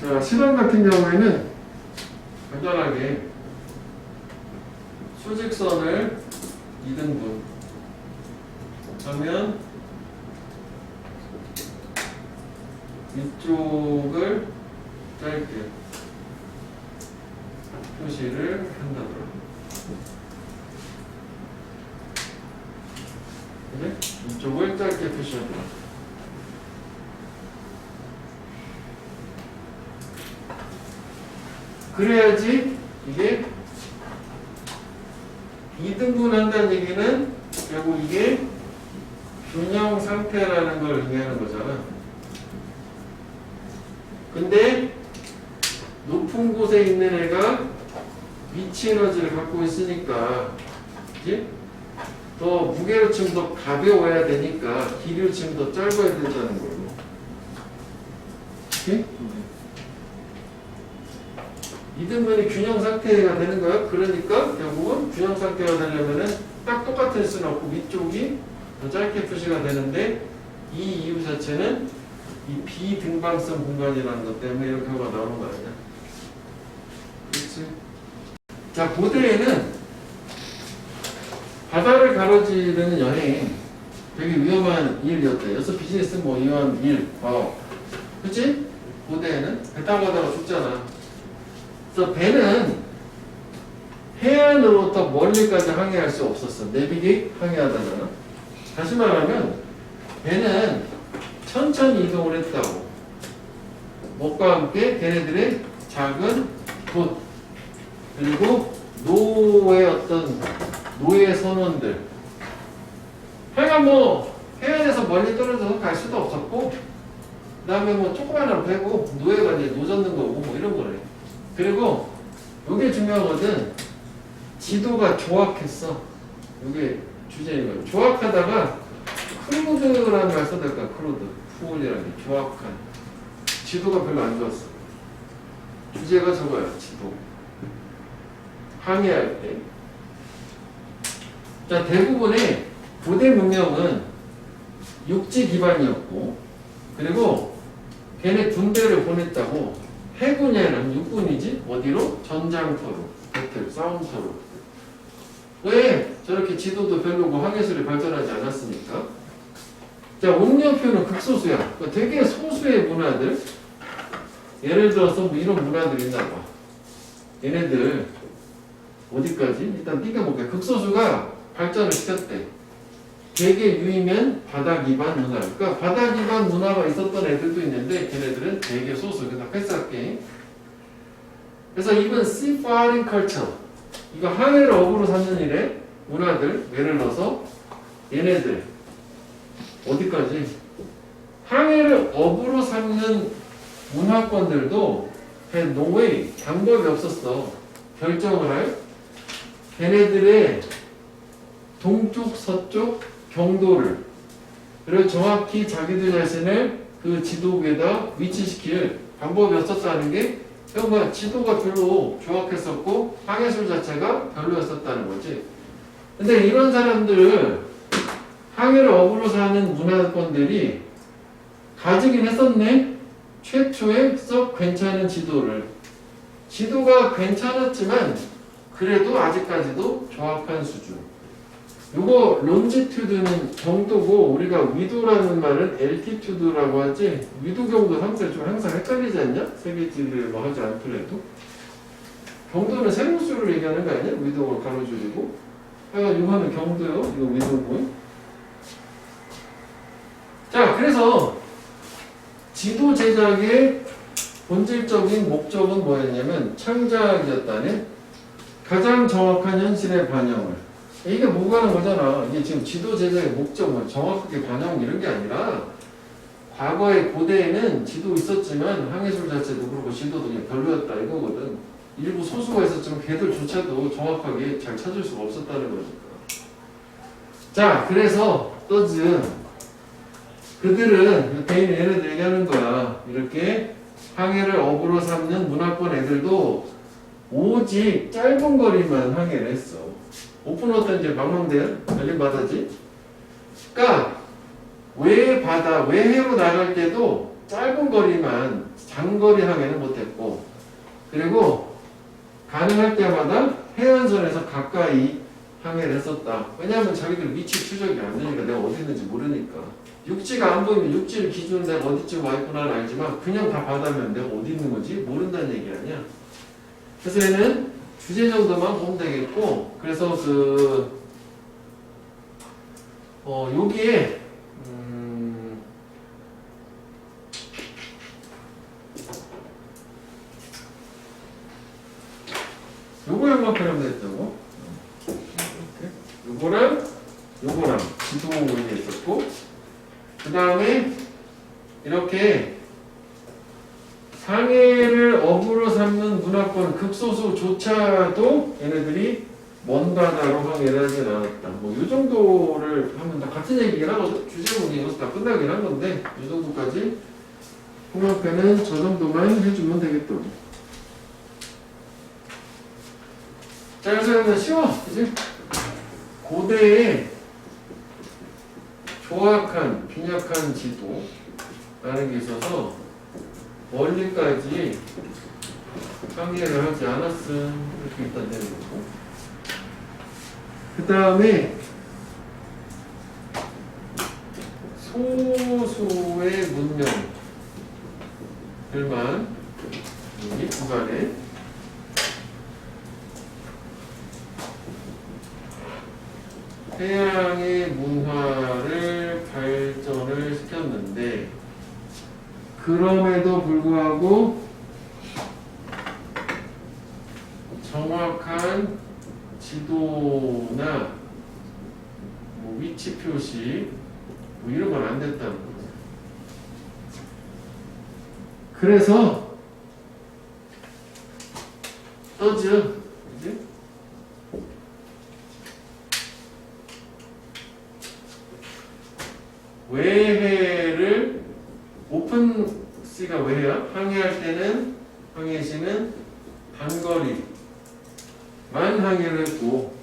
자, 실험 같은 경우에는 간단하게 수직선을 2등분 하면 이쪽을 짧게 표시를 한다더라. 그래? 이쪽을 짧게 표시한다. 그래야지 이게 2등분 한다는 얘기는 결국 이게 균형 상태라는 걸 의미하는 거잖아. 근데 높은 곳에 있는 애가 위치 에너지를 갖고 있으니까, 그치? 더 무게로 치면 더 가벼워야 되니까 길이로 치면 더 짧아야 된다는 걸로. 오케이? 2등분이 균형 상태가 되는 거야. 그러니까 결국은 균형 상태가 되려면은 딱 똑같을 수는 없고 위쪽이 더 짧게 표시가 되는데 이 이유 자체는 이 비등방성 공간이라는 것 때문에 이렇게 하고 나오는 거 아니야? 그렇지? 자, 고대에는 바다를 가로지르는 여행 되게 위험한 일이었대. 여기서 비즈니스 뭐 위험한 일, 그치? 고대에는 배 타고 가다가 죽잖아. 그래서 배는 해안으로부터 멀리까지 항해할 수 없었어. 내비게이트 항해하다가. 다시 말하면 배는 천천히 이동을 했다고. 목과 함께 걔네들의 작은 돛 그리고 노의 어떤 노예 선원들. 하여간 뭐 해안에서 멀리 떨어져서 갈 수도 없었고, 그 다음에 뭐 조그마한 배고 노예가 이제 노젓는 거고 뭐 이런 거래. 그리고 요게 중요하거든. 지도가 조악했어. 요게 주제인 거예요. 조악하다가 크루드라는 말 써될까? 크루드, 푸울이라는 게 조악한. 지도가 별로 안 좋았어. 주제가 저거야. 지도. 항해할 때. 자, 대부분의 고대 문명은 육지 기반이었고, 그리고 걔네 군대를 보냈다고. 해군이 아니라 육군이지? 어디로? 전장터로, 배틀, 싸움터로. 왜? 저렇게 지도도 별로고 항해술이 발전하지 않았으니까. 자, 옥녀표는 극소수야. 그러니까 되게 소수의 문화들. 예를 들어서 뭐 이런 문화들이 있나 봐. 얘네들 어디까지? 일단 띄겨볼게. 극소수가 발전을 시켰대. 되게 유의면 바다 기반 문화. 그러니까 바다 기반 문화가 있었던 애들도 있는데 걔네들은 되게 소수. 그래서 패스할게. 그래서 이번 seafaring culture. 이거 항해를 업으로 삼는 일에 문화들. 예를 들어서 얘네들 어디까지? 항해를 업으로 삼는 문화권들도 노웨이 방법이 없었어. 결정을 할 걔네들의 동쪽 서쪽 경도를 그리고 정확히 자기들 자신을 그 지도 위에다 위치시킬 방법이 없었다는 게 그러니까 지도가 별로 조악했었고 항해술 자체가 별로였었다는 거지. 근데 이런 사람들을 항해를 업으로 사는 문화권들이 가지긴 했었네. 최초의 썩 괜찮은 지도를. 지도가 괜찮았지만 그래도 아직까지도 정확한 수준. 요거 론지튜드는 경도고 우리가 위도라는 말은 엘티튜드라고 하지. 위도 경도 상태 좀 항상 헷갈리지 않냐? 세계지를 뭐 하지 않더라도 경도는 세로수를 얘기하는 거 아니야? 위도가 가로줄이고. 하여간 요거는 경도요. 이거 위도고. 자, 그래서 지도 제작의 본질적인 목적은 뭐였냐면 창작이었다네. 가장 정확한 현실의 반영을. 이게 뭐가는 거잖아. 이게 지금 지도 제작의 목적은 정확하게 반영 이런 게 아니라 과거의 고대에는 지도 있었지만 항해술 자체도 그렇고 지도도 그냥 별로였다 이거거든. 일부 소수가 있었지만 걔들조차도 정확하게 잘 찾을 수가 없었다는 거니까. 자, 그래서 떠즈 그들은 개인 얘네들 얘기하는 거야. 이렇게 항해를 업으로 삼는 문화권 애들도 오직 짧은 거리만 항해를 했어. 오픈워터 이제 망망대해 열린 바다지. 그러니까 외바다, 외해로 나갈 때도 짧은 거리만 장거리 항해는 못했고, 그리고 가능할 때마다 해안선에서 가까이 항해를 했었다. 왜냐하면 자기들 위치 추적이 안 되니까 내가 어디 있는지 모르니까. 육지가 안 보이면 육지를 기준으로 내가 어디쯤 와 있구나는 알지만 그냥 다 바다면 내가 어디 있는 거지 모른다는 얘기 아니야. 그래서 얘는 주제 정도만 보면 되겠고, 그래서 여기에 요거 연락하려면 됐다고. 요거랑 요거랑 지도 의미 있었고, 그 다음에 이렇게 항해를 업으로 삼는 문화권 극소수조차도 얘네들이 먼 바다로 항해를 하지 않았다. 뭐 이 정도를 하면 다 같은 얘기긴 하거든. 주제문이 여기서 다 끝나긴 한 건데 이 정도까지 통합회는 저 정도만 해주면 되겠다. 자, 그래서 얘는 쉬워. 이제 고대의 조악한 빈약한 지도라는 게 있어서 멀리까지 항해를 하지 않았음. 이렇게 일단 되는 거고. 그 다음에 소수의 문명들만 여기 구간에 해양의 문화를 발전을 시켰는데 그럼에도 불구하고 정확한 지도나 뭐 위치 표시 뭐 이런 건 안 됐다는 거죠. 그래서 떠죠. 이제 외해를 오픈C가 외해야? 항해할 때는 항해시는 단거리만 항해를 했고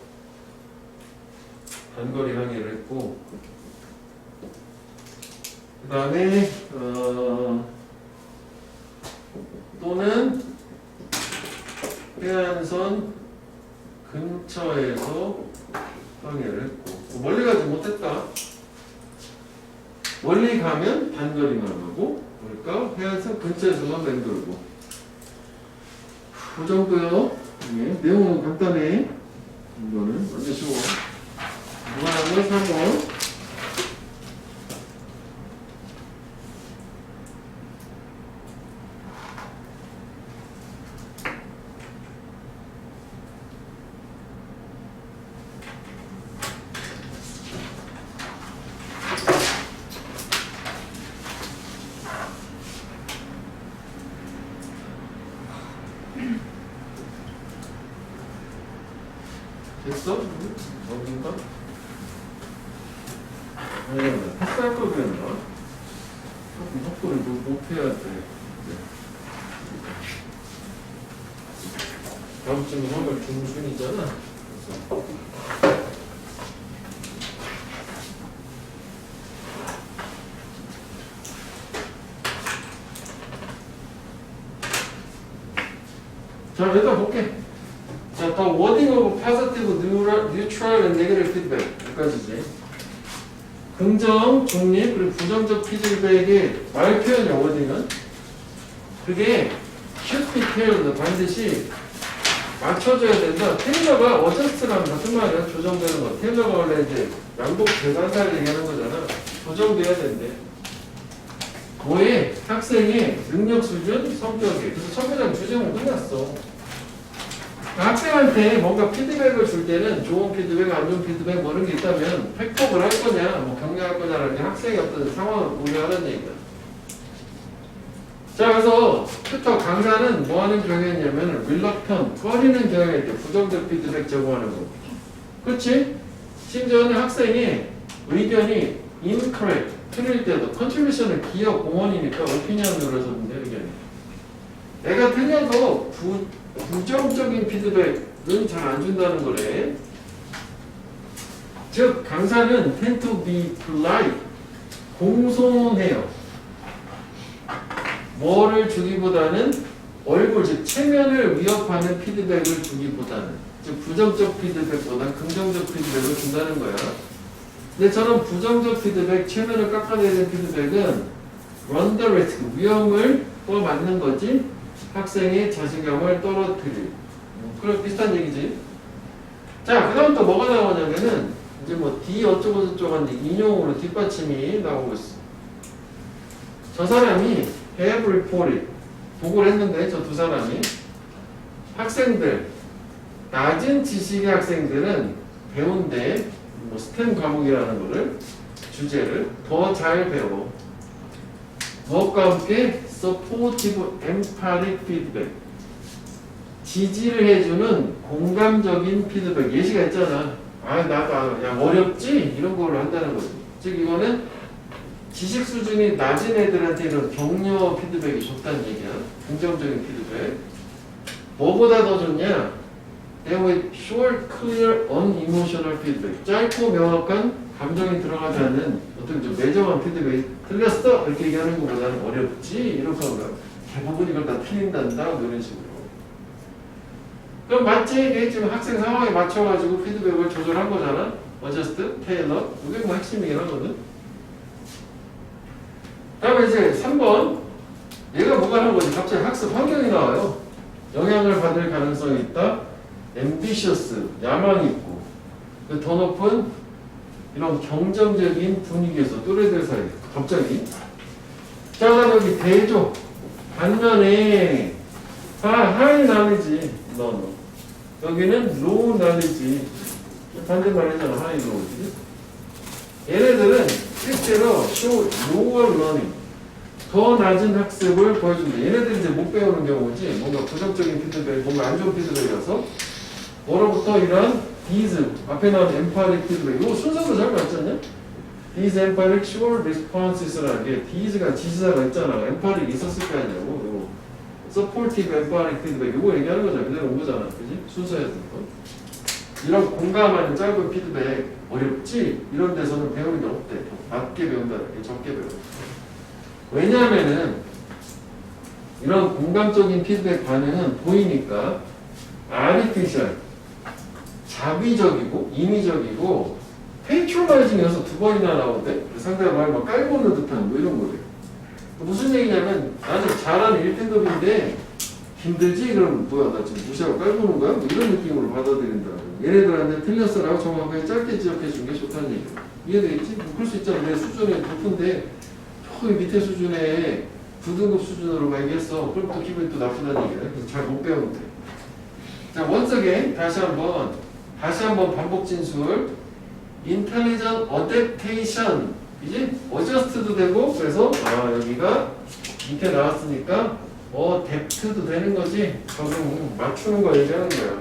단거리 항해를 했고 그 다음에 또는 해안선 근처에서 항해를 했고 멀리 가지 못했다. 멀리 가면 단거리만 하고 그러니까 해안선 근처에서만 맴돌고 그 정도요. 네, 내용은 간단해. 이거는 완전 쉬워. 무한항을 3번 됐어? 어딘가? 아니야, 햇살 거겠나? 조금 속도를 높여야 돼. 네. 다음 주는 3월 중순이잖아. 그래서. 자, 일단 볼게. 자, 더 워딩 오브 positive, neutral, and negative feedback. 여기까지지. 긍정, 중립, 그리고 부정적 피드백의 말 표현이야, 워딩은. 그게 should be tailored, 반드시 맞춰줘야 된다. 테일러가 어저스트랑 같은 말이야, 조정되는 거. 테일러가 원래 이제 양복 재단사를 얘기하는 거잖아. 조정돼야 된대. 뭐에? 학생의 능력 수준, 성격에. 그래서 첨부장 주제문 끝났어. 학생한테 뭔가 피드백을 줄 때는 좋은 피드백, 안 좋은 피드백 뭐 이런 게 있다면 팩폭을 할 거냐, 뭐 격려할 거냐라는 게 학생의 어떤 상황을 고려하는 얘기다. 자, 그래서 튜터 강사는 뭐 하는 경우였냐면 reluctant, 꺼리는 경우일 때 부정적 피드백 제공하는 거. 그렇지? 심지어는 학생의 의견이 incorrect, 틀릴 때도 contribution은 기여 공헌이니까 opinion으로 해서인데 의견이. 내가 틀려도 부정적인 피드백은 잘 안 준다는 거래. 즉 강사는 tend to be polite, 공손해요. 뭐를 주기보다는 얼굴, 즉 체면을 위협하는 피드백을 주기보다는, 즉 부정적 피드백보다 긍정적 피드백을 준다는 거야. 근데 저는 부정적 피드백, 체면을 깎아내리는 피드백은 run the risk, 위험을 맞는 거지 학생의 자신감을 떨어뜨릴. 그런 비슷한 얘기지. 자, 그 다음 또 뭐가 나오냐면은 이제 뭐 D 어쩌고 저쩌고 하는데 인용으로 뒷받침이 나오고 있어. 저 사람이 have reported, 보고를 했는데 저 두 사람이 학생들, 낮은 지식의 학생들은 배운데 뭐 스템 과목이라는 거를 주제를 더 잘 배워. 무엇과 함께 supportive empathic feedback, 지지를 해주는 공감적인 피드백. 예시가 있잖아. 아, 나도 야 어렵지? 이런 걸로 한다는 거지. 즉 이거는 지식 수준이 낮은 애들한테 이런 격려 피드백이 좋다는 얘기야. 긍정적인 피드백. 뭐보다 더 좋냐? 대우의 short, clear, unemotional feedback. 짧고 명확한 감정이 들어가지 않는 어떤 좀 매정한 피드백이 틀렸어? 이렇게 얘기하는 것보다는 어렵지? 이렇게 하는 거야. 대부분 이걸 다 틀린단다. 뭐 이런 식으로. 그럼 맞지? 이게 지금 학생 상황에 맞춰가지고 피드백을 조절한 거잖아. adjust, tailor. 이게 뭐 핵심이긴 하거든. 다음에 이제 3번. 얘가 뭐가 하는 거지? 갑자기 학습 환경이 나와요. 영향을 받을 가능성이 있다. ambitious, 야망이 있고. 그 더 높은 이런 경쟁적인 분위기에서 또래들 사이 갑자기 짜가덕이 대조 반면에 하이 나리지 너 여기는 로우 나리지 반대말이잖아 하이 로우 얘네들은 실제로 lower learning 더 낮은 학습을 보여준다. 얘네들이 이제 못 배우는 경우지 뭔가 부정적인 피드백, 뭔가 안 좋은 피드백이어서 뭐로부터 이런 these 앞에 나온 emphatic 피드백 이거 순서도 잘 맞지 않냐? these emphatic sure responses라는 게 these가 지시사가 있잖아. emphatic 있었을 거 아니냐고. supportive emphatic 피드백 이거 얘기하는 거잖아. 그대로 온 거잖아. 그지? 순서에서 이런 공감하는 짧은 피드백 어렵지? 이런 데서는 배우는 게 없대. 맞게 배운다. 적게 배운다. 왜냐하면은 이런 공감적인 피드백 반응은 보이니까 artificial, 자비적이고 인위적이고 patronizing이어서 두 번이나 나오는데 상대방 말 막 깔보는 듯한 뭐 이런 거래. 무슨 얘기냐면 나는 잘하는 1등급인데 힘들지? 그럼 뭐야 나 지금 무시하고 깔보는 거야? 뭐 이런 느낌으로 받아들인다. 얘네들한테 틀렸어라고 정확하게 짧게 지적해 준 게 좋다는 얘기. 이해되겠지? 뭐 그럴 수 있잖아. 내 수준이 높은데 저기 밑에 수준에 9등급 수준으로 얘기했어. 그럼 또 기분이 또 나쁘다는 얘기야. 그래서 잘 못 배우는데. 자, once again 다시 한번 반복 진술. intelligent adaptation 이제 adjust도 되고 그래서 여기가 밑에 나왔으니까 depth도 되는 거지. 적응 맞추는 거 얘기하는 거야.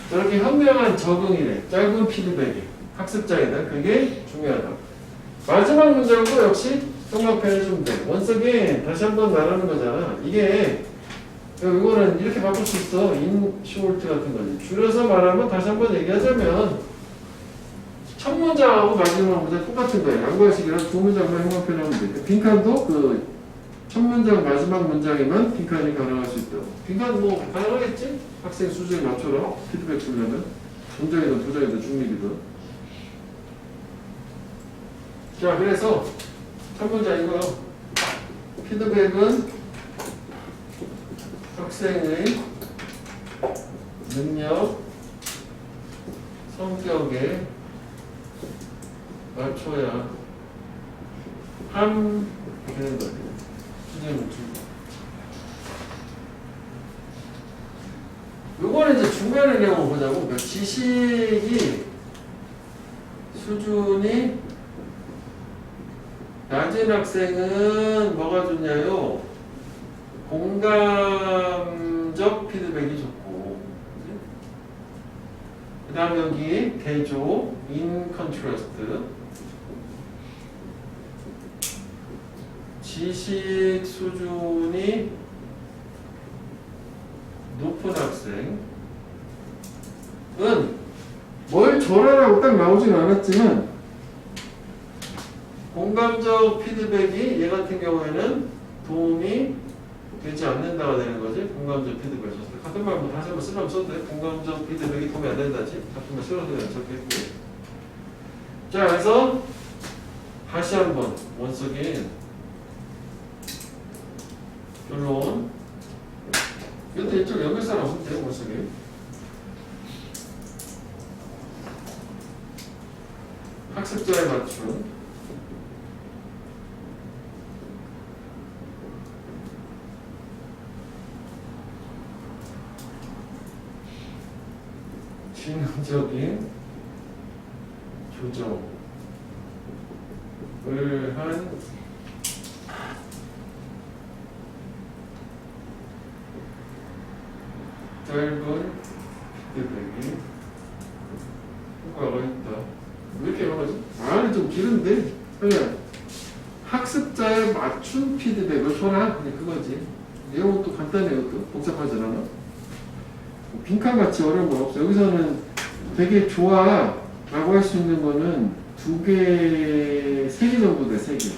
저렇게 현명한 적응이네. 짧은 피드백이 학습자이다. 그게 중요하다. 마지막 문장도 역시 통합해 주면 돼. once again 다시 한번 말하는 거잖아. 이게 이거는 이렇게 바꿀 수 있어. in short 같은 거지. 줄여서 말하면 다시 한번 얘기하자면 첫 문장하고 마지막 문장 똑같은 거예요. 양보식이라서 두 문장만 형광펜 하면 돼. 빈칸도 그 첫 문장 마지막 문장이면 빈칸이 가능할 수 있다. 빈칸 뭐 가능하겠지? 학생 수준에 맞춰라. 피드백 주려면 문장이든 부장이든 중립이든. 자, 그래서 첫 문장이고요. 피드백은 학생의 능력, 성격에 맞춰야 함 되는 거예요. 수준을 주고. 요거는 이제 중간의 내용을 보자고. 그러니까 지식이 수준이 낮은 학생은 뭐가 좋냐요? 공감적 피드백이 좋고, 그 다음 여기 대조, in contrast, 지식 수준이 높은 학생은 뭘 저라라고 딱 나오진 않았지만 공감적 피드백이 얘 같은 경우에는 도움이 되지 않는다가 되는 거지. 공감적 피드백을 썼을 때 같은 말 다시 한번 쓰려면 써도 돼. 공감적 피드백이 도움이 안 된다지. 같은 말 쓰러도 연습했고. 자, 그래서 다시 한번 once again 결론. 근데 이쪽 연결사람 없으면 돼요. once again. 학습자에 맞춘 진화적인 조정을 한 짧은 피드백이 효과가 있다. 왜 이렇게 말하지? 말이 좀 길은데 그냥 학습자에 맞춘 피드백을 줘라. 그냥 그거지. 내용은 또 간단해요. 또 복잡하지 않아. 빈칸같이 어려운 건 없어. 여기서는 되게 좋아 라고 할 수 있는 거는 2개, 3개 정도 돼. 3개.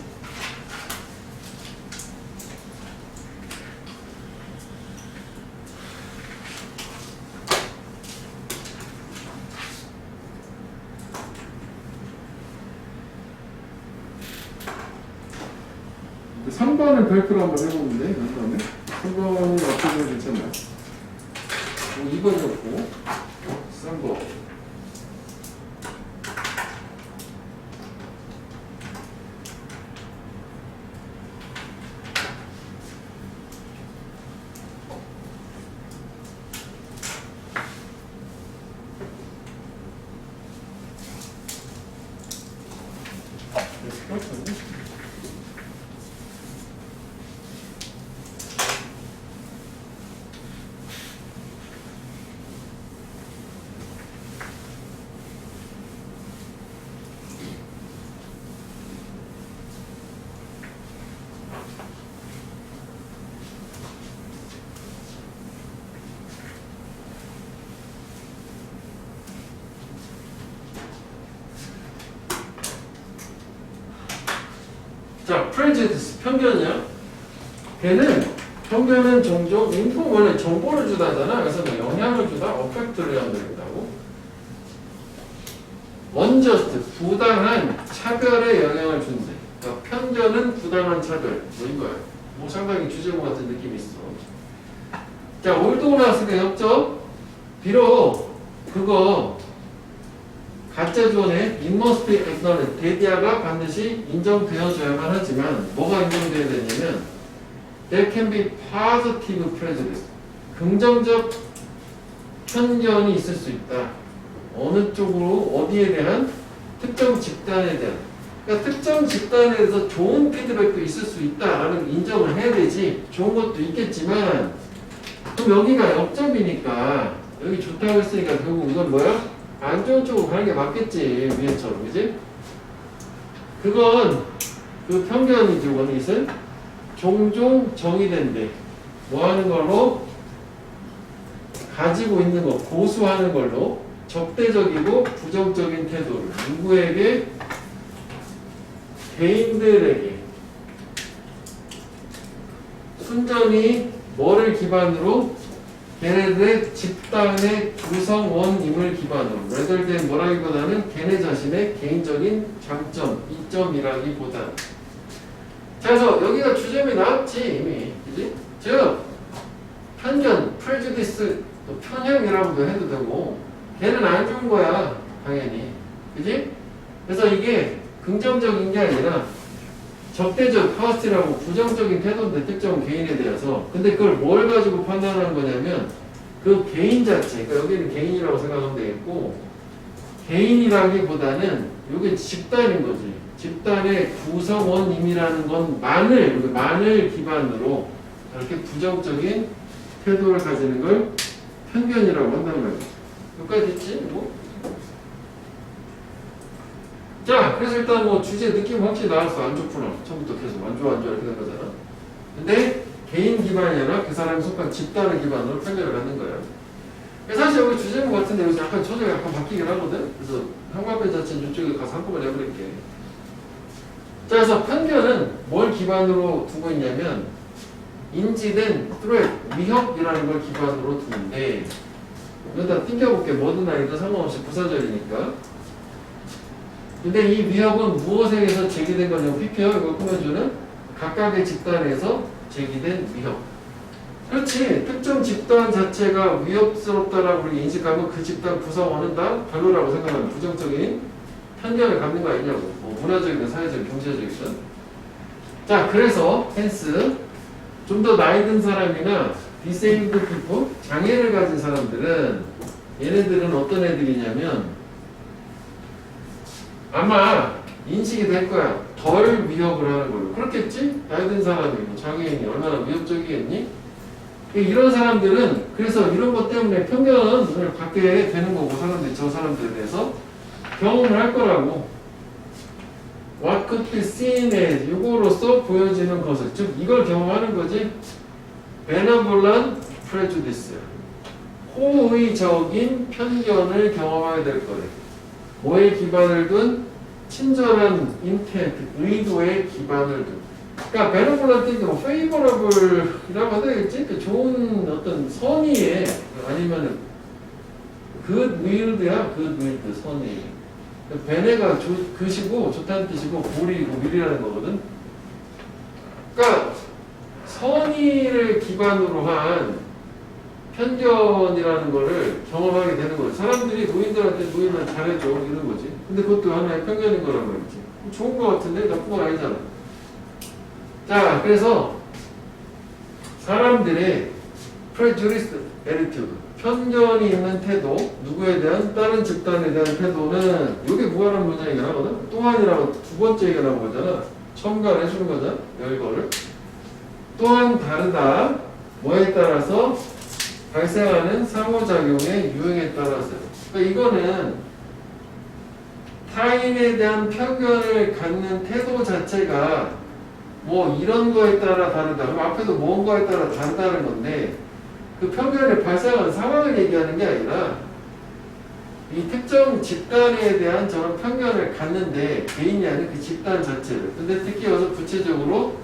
근데 3번을 별표로 한번 해보는데 그 다음에 3번은 어떻게 괜찮나요? 2번이었고 3번 prejudice, 편견이야. 편견은 종종 원래 정보를 주다잖아. 그래서 뭐 영향을 주다, 어펙트를 한다고. unjust, 부당한 차별에 영향을 준대. 그러니까 편견은 부당한 차별. 뭐 이거야. 뭐 상당히 주제모 같은 느낌이 있어. 자, 올드고 나왔으니까 역적. 비록 그거 가짜 주어네. it must be acknowledged. 대디아가 반드시 인정되어줘야만 하지만 뭐가 인정되어야 되냐면 there can be positive prejudice. 긍정적 편견이 있을 수 있다. 어느 쪽으로 어디에 대한 특정 집단에 대한 그러니까 특정 집단에 대해서 좋은 피드백도 있을 수 있다라는 인정을 해야 되지. 좋은 것도 있겠지만 그럼 여기가 역점이니까 여기 좋다고 했으니까 결국 이건 뭐야? 안 좋은 쪽으로 가는 게 맞겠지. 위에처럼 그지? 그건 그 편견이지. 원잇은 종종 정의된대. 뭐 하는 걸로? 가지고 있는 거 고수하는 걸로 적대적이고 부정적인 태도를 누구에게? 개인들에게. 순전히 뭐를 기반으로? 걔네들의 집단의 구성원임을 기반으로 rather than 뭐라기보다는 걔네 자신의 개인적인 장점, 이점이라기보다. 자, 그래서 여기가 주점이 나왔지 이미. 그지? 즉 편견, prejudice, 또 편향이라고도 해도 되고 걔는 안 좋은 거야 당연히. 그지? 그래서 이게 긍정적인 게 아니라 적대적 파스티라고 부정적인 태도인데 특정 개인에 대해서. 근데 그걸 뭘 가지고 판단하는 거냐면 그 개인 자체. 그러니까 여기는 개인이라고 생각하면 되겠고 개인이라기보다는 이게 집단인 거지. 집단의 구성원임이라는 건 만을 기반으로 이렇게 부정적인 태도를 가지는 걸 편견이라고 한다는 거예요. 여기까지 됐지? 뭐? 자, 그래서 일단 뭐 주제 느낌 확실히 나왔어. 안 좋구나. 처음부터 계속 안 좋아 이렇게 된 거잖아. 근데 개인 기반이 아니라 그 사람이 속한 집단을 기반으로 편견을 갖는 거예요. 사실 여기 주제문 같은데 여기서 약간 처지가 약간 바뀌긴 하거든. 그래서 형광펜 자체는 이쪽에 가서 한꺼번에 해버릴게. 자, 그래서 편견은 뭘 기반으로 두고 있냐면 인지된 threat, 위협이라는 걸 기반으로 두는데 여기다 띵겨볼게. 뭐든 아니든 상관없이 부사절이니까. 근데 이 위협은 무엇에 의해서 제기된 거냐고 PPO 이걸 꾸며주는 각각의 집단에서 제기된 위협. 그렇지. 특정 집단 자체가 위협스럽다라고 인식하면 그 집단 구성원은 다 별로라고 생각하는 부정적인 편견을 갖는 거 아니냐고. 뭐 문화적이든 사회적이든 경제적이든. 자, 그래서 펜스 좀 더 나이 든 사람이나 disabled people, 장애를 가진 사람들은 얘네들은 어떤 애들이냐면 아마 인식이 될 거야. 덜 위협을 하는 걸로. 그렇겠지? 나이 든 사람이 뭐 장애인이 얼마나 위협적이겠니? 이런 사람들은 그래서 이런 것 때문에 편견을 갖게 되는 거고 사람들이 저 사람들에 대해서 경험을 할 거라고. What could be seen as 이거로서 보여지는 것을 즉 이걸 경험하는 거지. benevolent prejudice 호의적인 편견을 경험하게 될 거래. 뭐에 기반을 둔? 친절한 intent 의도에 기반을 둔. 그러니까 benevolent인데 뭐 favorable이라고 하면 되겠지? 그 좋은 어떤 선의에 아니면은 good will야 good will 선의. 베네가 그시고 좋다는 뜻이고 볼이고 will이라는 거거든. 그러니까 선의를 기반으로 한 편견이라는 거를 경험하게 되는 거지. 사람들이 노인들한테 노인은 잘해줘 이런 거지. 근데 그것도 하나의 편견인 거란 말이지. 좋은 거 같은데 나쁜 건 아니잖아. 자, 그래서 사람들의 prejudice attitude, 편견이 있는 태도, 누구에 대한 다른 집단에 대한 태도는 이게 무한한 문장이긴 하거든. 또한이라고 두 번째 얘기가 나온 거잖아. 첨가를 해주는 거잖아. 이거를 또한 다르다. 뭐에 따라서? 발생하는 상호작용의 유형에 따라서. 그러니까 이거는 타인에 대한 편견을 갖는 태도 자체가 뭐 이런 거에 따라 다르다. 그럼 앞에도 뭔 거에 따라 다르다는 건데 그 편견이 발생하는 상황을 얘기하는 게 아니라 이 특정 집단에 대한 저런 편견을 갖는데 개인이 아닌 그 집단 자체를. 근데 특히 여기서 구체적으로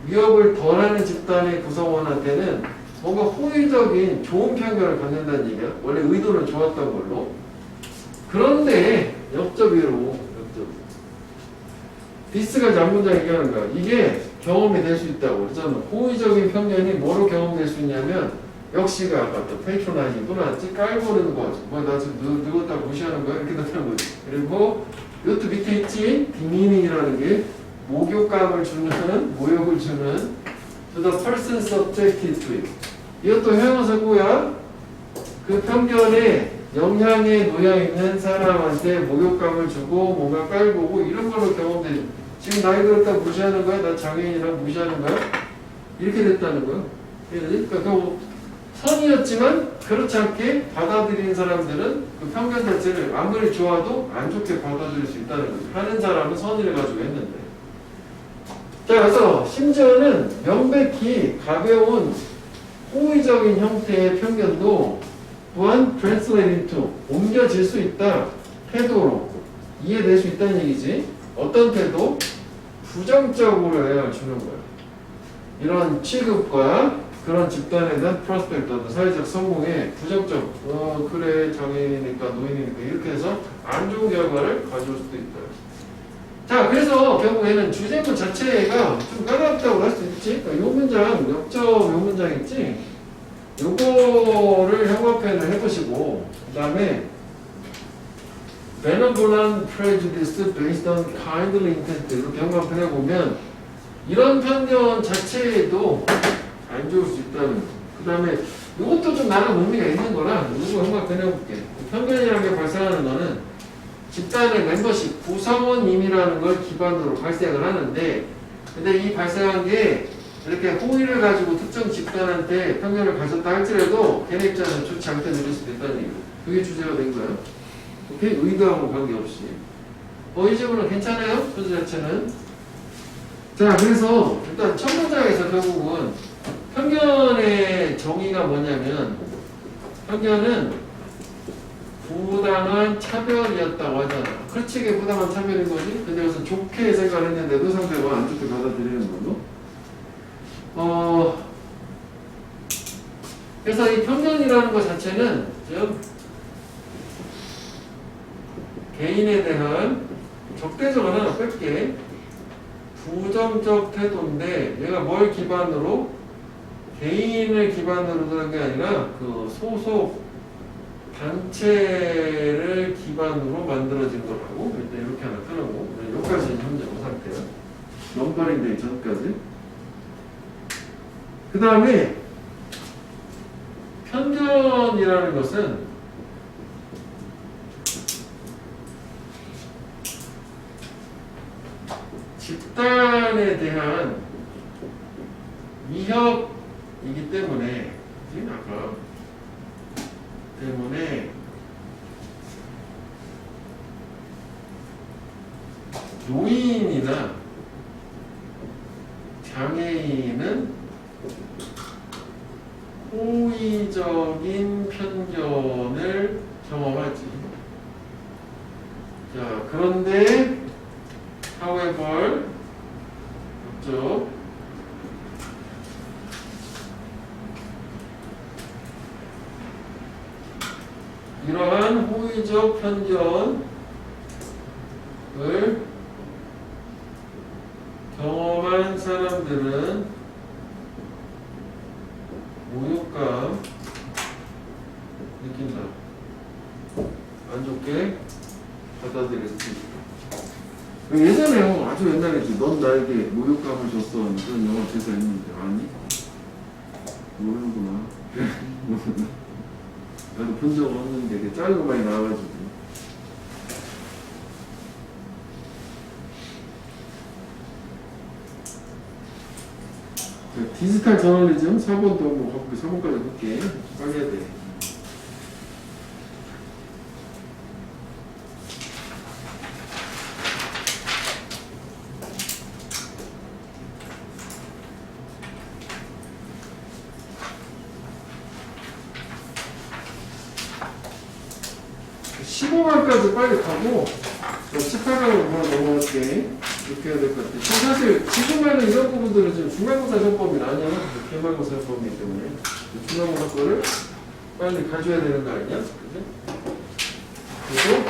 위협을 덜하는 집단의 구성원한테는 뭔가 호의적인 좋은 편견을 갖는다는 얘기야. 원래 의도는 좋았던 걸로. 그런데 역접이로 디스가 잡문장 얘기하는 거야. 이게 경험이 될 수 있다고. 그래서 호의적인 편견이 뭐로 경험될 수 있냐면 역시가 아까 또 페이트로나이징 또 나왔지? 깔보는 거지. 뭐 나 지금 늙었다 무시하는 거야? 이렇게 나타나는 거지. 그리고 이것도 밑에 있지? 디미닝이라는 게 목욕감을 주는, 모욕을 주는 to the person subjected to it. 이것도 형용사고야. 그 편견에 영향에 놓여있는 사람한테 목욕감을 주고 뭔가 깔보고 이런 걸로 경험되죠. 지금 나이 들었다 무시하는 거야? 나 장애인이라 무시하는 거야? 이렇게 됐다는 거야. 그러니까 결국 선이었지만 그렇지 않게 받아들이는 사람들은 그 편견 자체를 아무리 좋아도 안 좋게 받아들일 수 있다는 거죠. 하는 사람은 선의를 가지고 했는데. 자, 그래서 심지어는 명백히 가벼운 호의적인 형태의 편견도 또한 translate into 옮겨질 수 있다. 태도로 이해될 수 있다는 얘기지. 어떤 태도? 부정적으로 영향을 주는 거야. 이런 취급과 그런 집단에 대한 프로스펙트, 사회적 성공에 부정적, 그래 장애인이니까 노인이니까 이렇게 해서 안 좋은 결과를 가져올 수도 있다. 자, 그래서 결국에는 주제문 자체가 좀 까다롭다고 할 수 있지. 그러니까 요 문장, 역적 요 문장 있지. 요거를 형광펜을 해보시고 그 다음에 benevolent prejudice based on kindly intent 이렇게 형광펜 해보면 이런 편견 자체에도 안 좋을 수 있다는 거. 그 다음에 이것도 좀 나름 의미가 있는 거라 이거 형광펜 해볼게. 편견이라는 게 발생하는 거는 집단의 멤버십, 구성원임이라는 걸 기반으로 발생을 하는데 근데 이 발생한 게 이렇게 호의를 가지고 특정 집단한테 편견을 가졌다 할지라도 걔네 입장에서 좋지 않게 들릴 수도 있다는 얘기예요. 그게 주제가 된 거예요. 오케이? 의도하고 관계없이. 이 질문은 괜찮아요? 소재 자체는. 자, 그래서 일단 첫 문장에서 결국은 편견의 정의가 뭐냐면 편견은 부당한 차별이었다고 하잖아. 그렇지, 이게 부당한 차별인 거지? 근데 여기서 좋게 생각을 했는데도 상대가 안 좋게 받아들이는 걸로. 그래서 이 편견이라는 것 자체는 즉 개인에 대한 적대적으로 하나 뺄게 부정적 태도인데 얘가 뭘 기반으로 개인을 기반으로 하는 게 아니라 그 소속 단체를 기반으로 만들어진 거라고 일단 이렇게 하나 끊고 여기까지는 현재 그 상태야. 넘버링 되기 전까지. 그 다음에 편견이라는 것은 집단에 대한 위협이기 때문에 지금 아까 때문에 노인이나 장애인은 호의적인 편견을 경험하지. 자, 그런데 however 쪽 이러한 호의적 편견을 경험한 사람들은 모욕감 느낀다. 안 좋게 받아들일 수 있다. 예전에 아주 옛날에지 넌 나에게 모욕감을 줬어 그런 영화 대사 있는데 아니? 모르는구나. 나도 본 적 없는데 그 짧은 거 많이 나와가지고. 디지털 저널리즘 4번도 뭐 가볼게. 4번까지 볼게. 빨리 해야 돼. 15강까지 빨리 가고 18강으로 넘어갈게. 이렇게 해야 될 것 같아. 지금 사실 지금에는 이런 부분들은 지금 중간고사 전법이 아니야. 기말고사 전법이기 때문에 중간고사 거를 빨리 가져야 되는 거 아니야? 그지? 그리고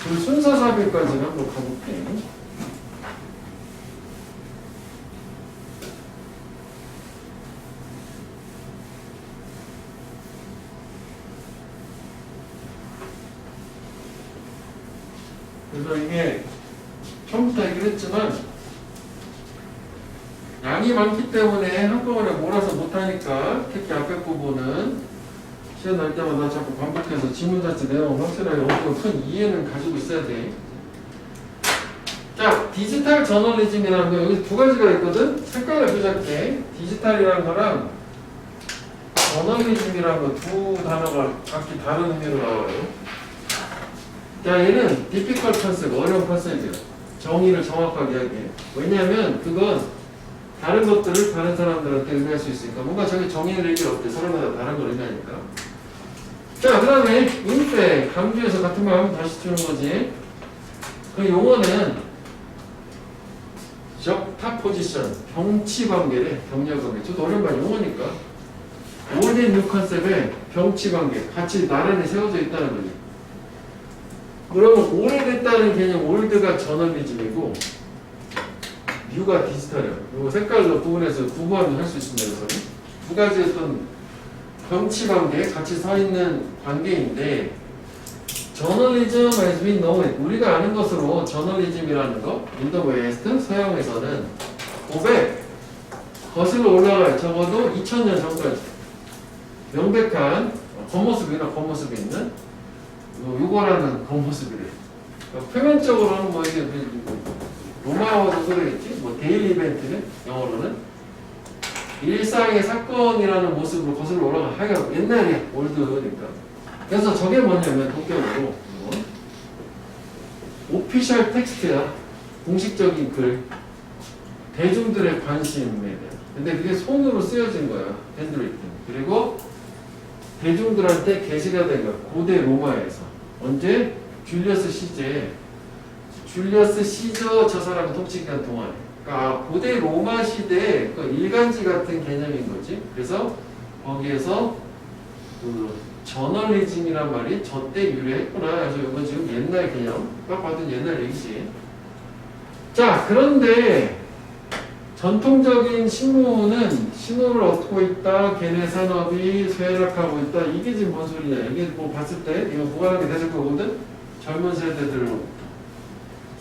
그 순서 삽입까지는 한번 가볼게. 그래서 이게 처음부터 얘기를 했지만 양이 많기 때문에 한꺼번에 몰아서 못하니까 특히 앞에 부분은 시간 날 때마다 자꾸 반복해서 지문 자체 내용을 확실하게 엄청 큰 이해는 가지고 있어야 돼. 자, 디지털 저널리즘이라는 거 여기 두 가지가 있거든. 색깔을 조작해. 디지털이라는 거랑 저널리즘이라는 거 두 단어가 각기 다른 의미로 나와요. 자, 얘는 difficult 컨셉, 어려운 컨셉이야. 정의를 정확하게 하게. 왜냐하면 그건 다른 것들을 다른 사람들한테 의미할 수 있으니까. 뭔가 저기 정의를 얘기를 어때? 서로마다 다른 걸 의미하니까. 자, 그 다음에 인페, 강조해서 같은 말 하면 다시 주는 거지. 그 용어는 적타 포지션, 병치 관계래. 병렬 관계. 저도 오랜만에 용어니까. 올드 뉴 컨셉에 병치 관계, 같이 나란히 세워져 있다는 거지. 그러면 오래됐다는 개념, 올드가 저널리즘이고 뉴가 디지털이야. 그리고 색깔로 구분해서 구분을 할 수 있습니다. 그래서 두 가지 어떤 병치 관계, 같이 서 있는 관계인데 저널리즘 as we know it, 우리가 아는 것으로 저널리즘이라는 거, 인더 웨스트, 서양에서는 500 거슬러 올라가요. 적어도 2000년 전까지 명백한 겉모습이나 겉모습이 있는 요거라는 겉모습이래. 그러니까 표면적으로는 뭐 이게 로마어도 그러겠지? 뭐 데일리 이벤트는 영어로는 일상의 사건이라는 모습으로 거슬러 올라가. 하여간 옛날이야. 올드니까. 그래서 저게 뭐냐면 본격으로 오피셜 텍스트야. 공식적인 글. 대중들의 관심에 대한. 근데 그게 손으로 쓰여진 거야. 핸드리튼. 그리고 대중들한테 게시가 된 거야. 고대 로마에서. 언제? 줄리어스 시저 저 사람이 통치기간 동안에. 그러니까 고대 로마 시대의 그 일간지 같은 개념인 거지. 그래서 거기에서 그 저널리즘이란 말이 저 때 유래했구나. 그래서 이건 지금 옛날 개념. 딱 봐도 옛날 얘기지. 자, 그런데 전통적인 신문은 신호를 얻고 있다. 걔네 산업이 쇠락하고 있다. 이게 지금 뭔 소리냐. 이게 뭐 봤을 때 이거 무관하게 되실 거거든. 젊은 세대들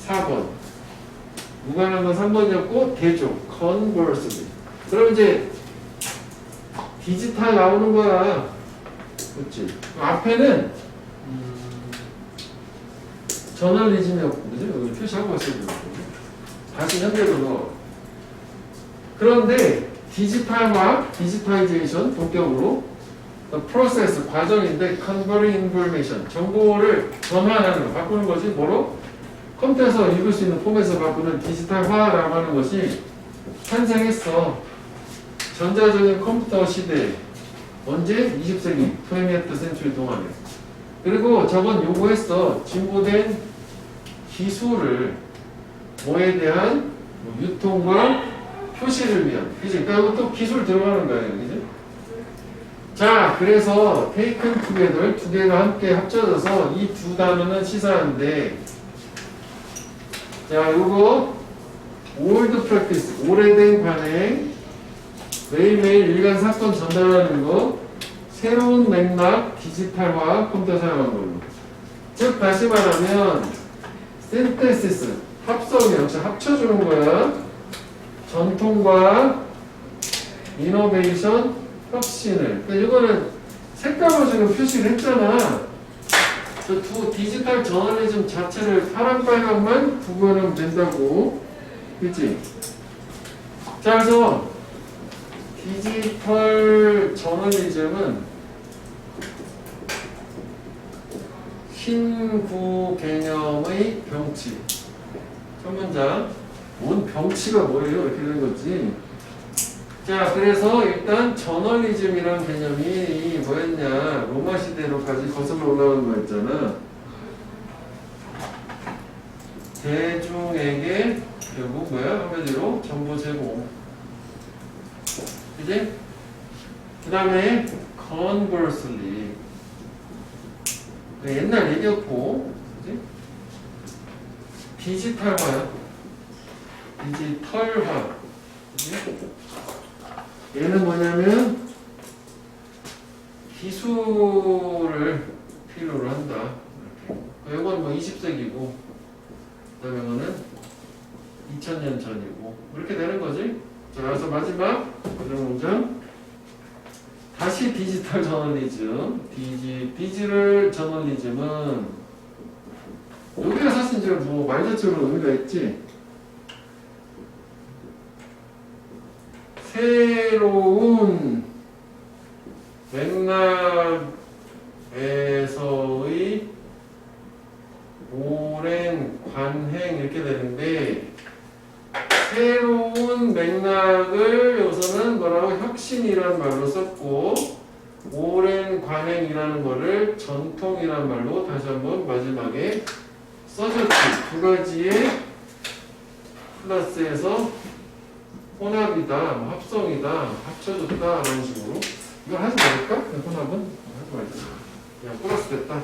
4번. 무관한 건 3번이었고 대중, conversely. 그럼 이제 디지털 나오는 거야. 그렇지. 앞에는 저널리즘이었고, 그지? 여기 표시하고 있어요. 다시 현재로 넣어. 그런데 디지털화, 디지타이제이션 본격으로 프로세스, 과정인데 converting information, 정보를 전환하는 거, 바꾸는 것이 뭐로? 컴퓨터에서 읽을 수 있는 폼에서 바꾸는 디지털화라고 하는 것이 탄생했어. 전자적인 컴퓨터 시대. 언제? 20세기, 20th century 동안에. 그리고 저건 요구했어. 진보된 기술을 뭐에 대한 유통과 표시를 위한. 그지? 그러니까 이것도 기술 들어가는 거예요. 그지? 자, 그래서 taken together 두 개가 함께 합쳐져서 이 두 단어는 시사한데, 자, 요거 old practice, 오래된 관행, 매일매일 일간 사건 전달하는 거, 새로운 맥락, 디지털화, 컴퓨터 사용한 걸로. 즉, 다시 말하면 synthesis, 합성이 역시 합쳐주는 거야. 전통과 이노베이션, 혁신을. 그러니까 이거는 색깔로 지금 표시를 했잖아. 저 두 디지털 저널리즘 자체를 파란 빨강만 구분하면 된다고. 그치? 자, 그래서 디지털 저널리즘은 신구 개념의 병치. 첫 문장. 뭔 병치가 뭐예요? 이렇게 되는 거지. 자, 그래서 일단 저널리즘이란 개념이 뭐였냐? 로마 시대로까지 거슬러 올라오는 거 있잖아. 대중에게 결국 뭐야? 한마디로 정보 제공. 그지? 그 다음에 conversely. 옛날 얘기였고, 그지? 디지털화야. 디지털화. 그지? 얘는 뭐냐면 기술을 필요로 한다. 이렇게. 이건 뭐 20세기고, 그다음에 이거는 2000년 전이고 이렇게 되는 거지. 자, 그래서 마지막 문장. 다시 디지털 저널리즘, 디지털 저널리즘은 여기가 사실 이제 뭐 말 자체로 의미가 있지. 새로운 맥락에서의 오랜 관행 이렇게 되는데 새로운 맥락을 여기서는 뭐라고 혁신이라는 말로 썼고 오랜 관행이라는 거를 전통이라는 말로 다시 한번 마지막에 써줬지. 두 가지의 클래스에서 혼합이다, 뭐 합성이다, 합쳐졌다 이런 식으로 이걸 하지 말까? 혼합은? 하지 말자. 그냥 플러스 됐다.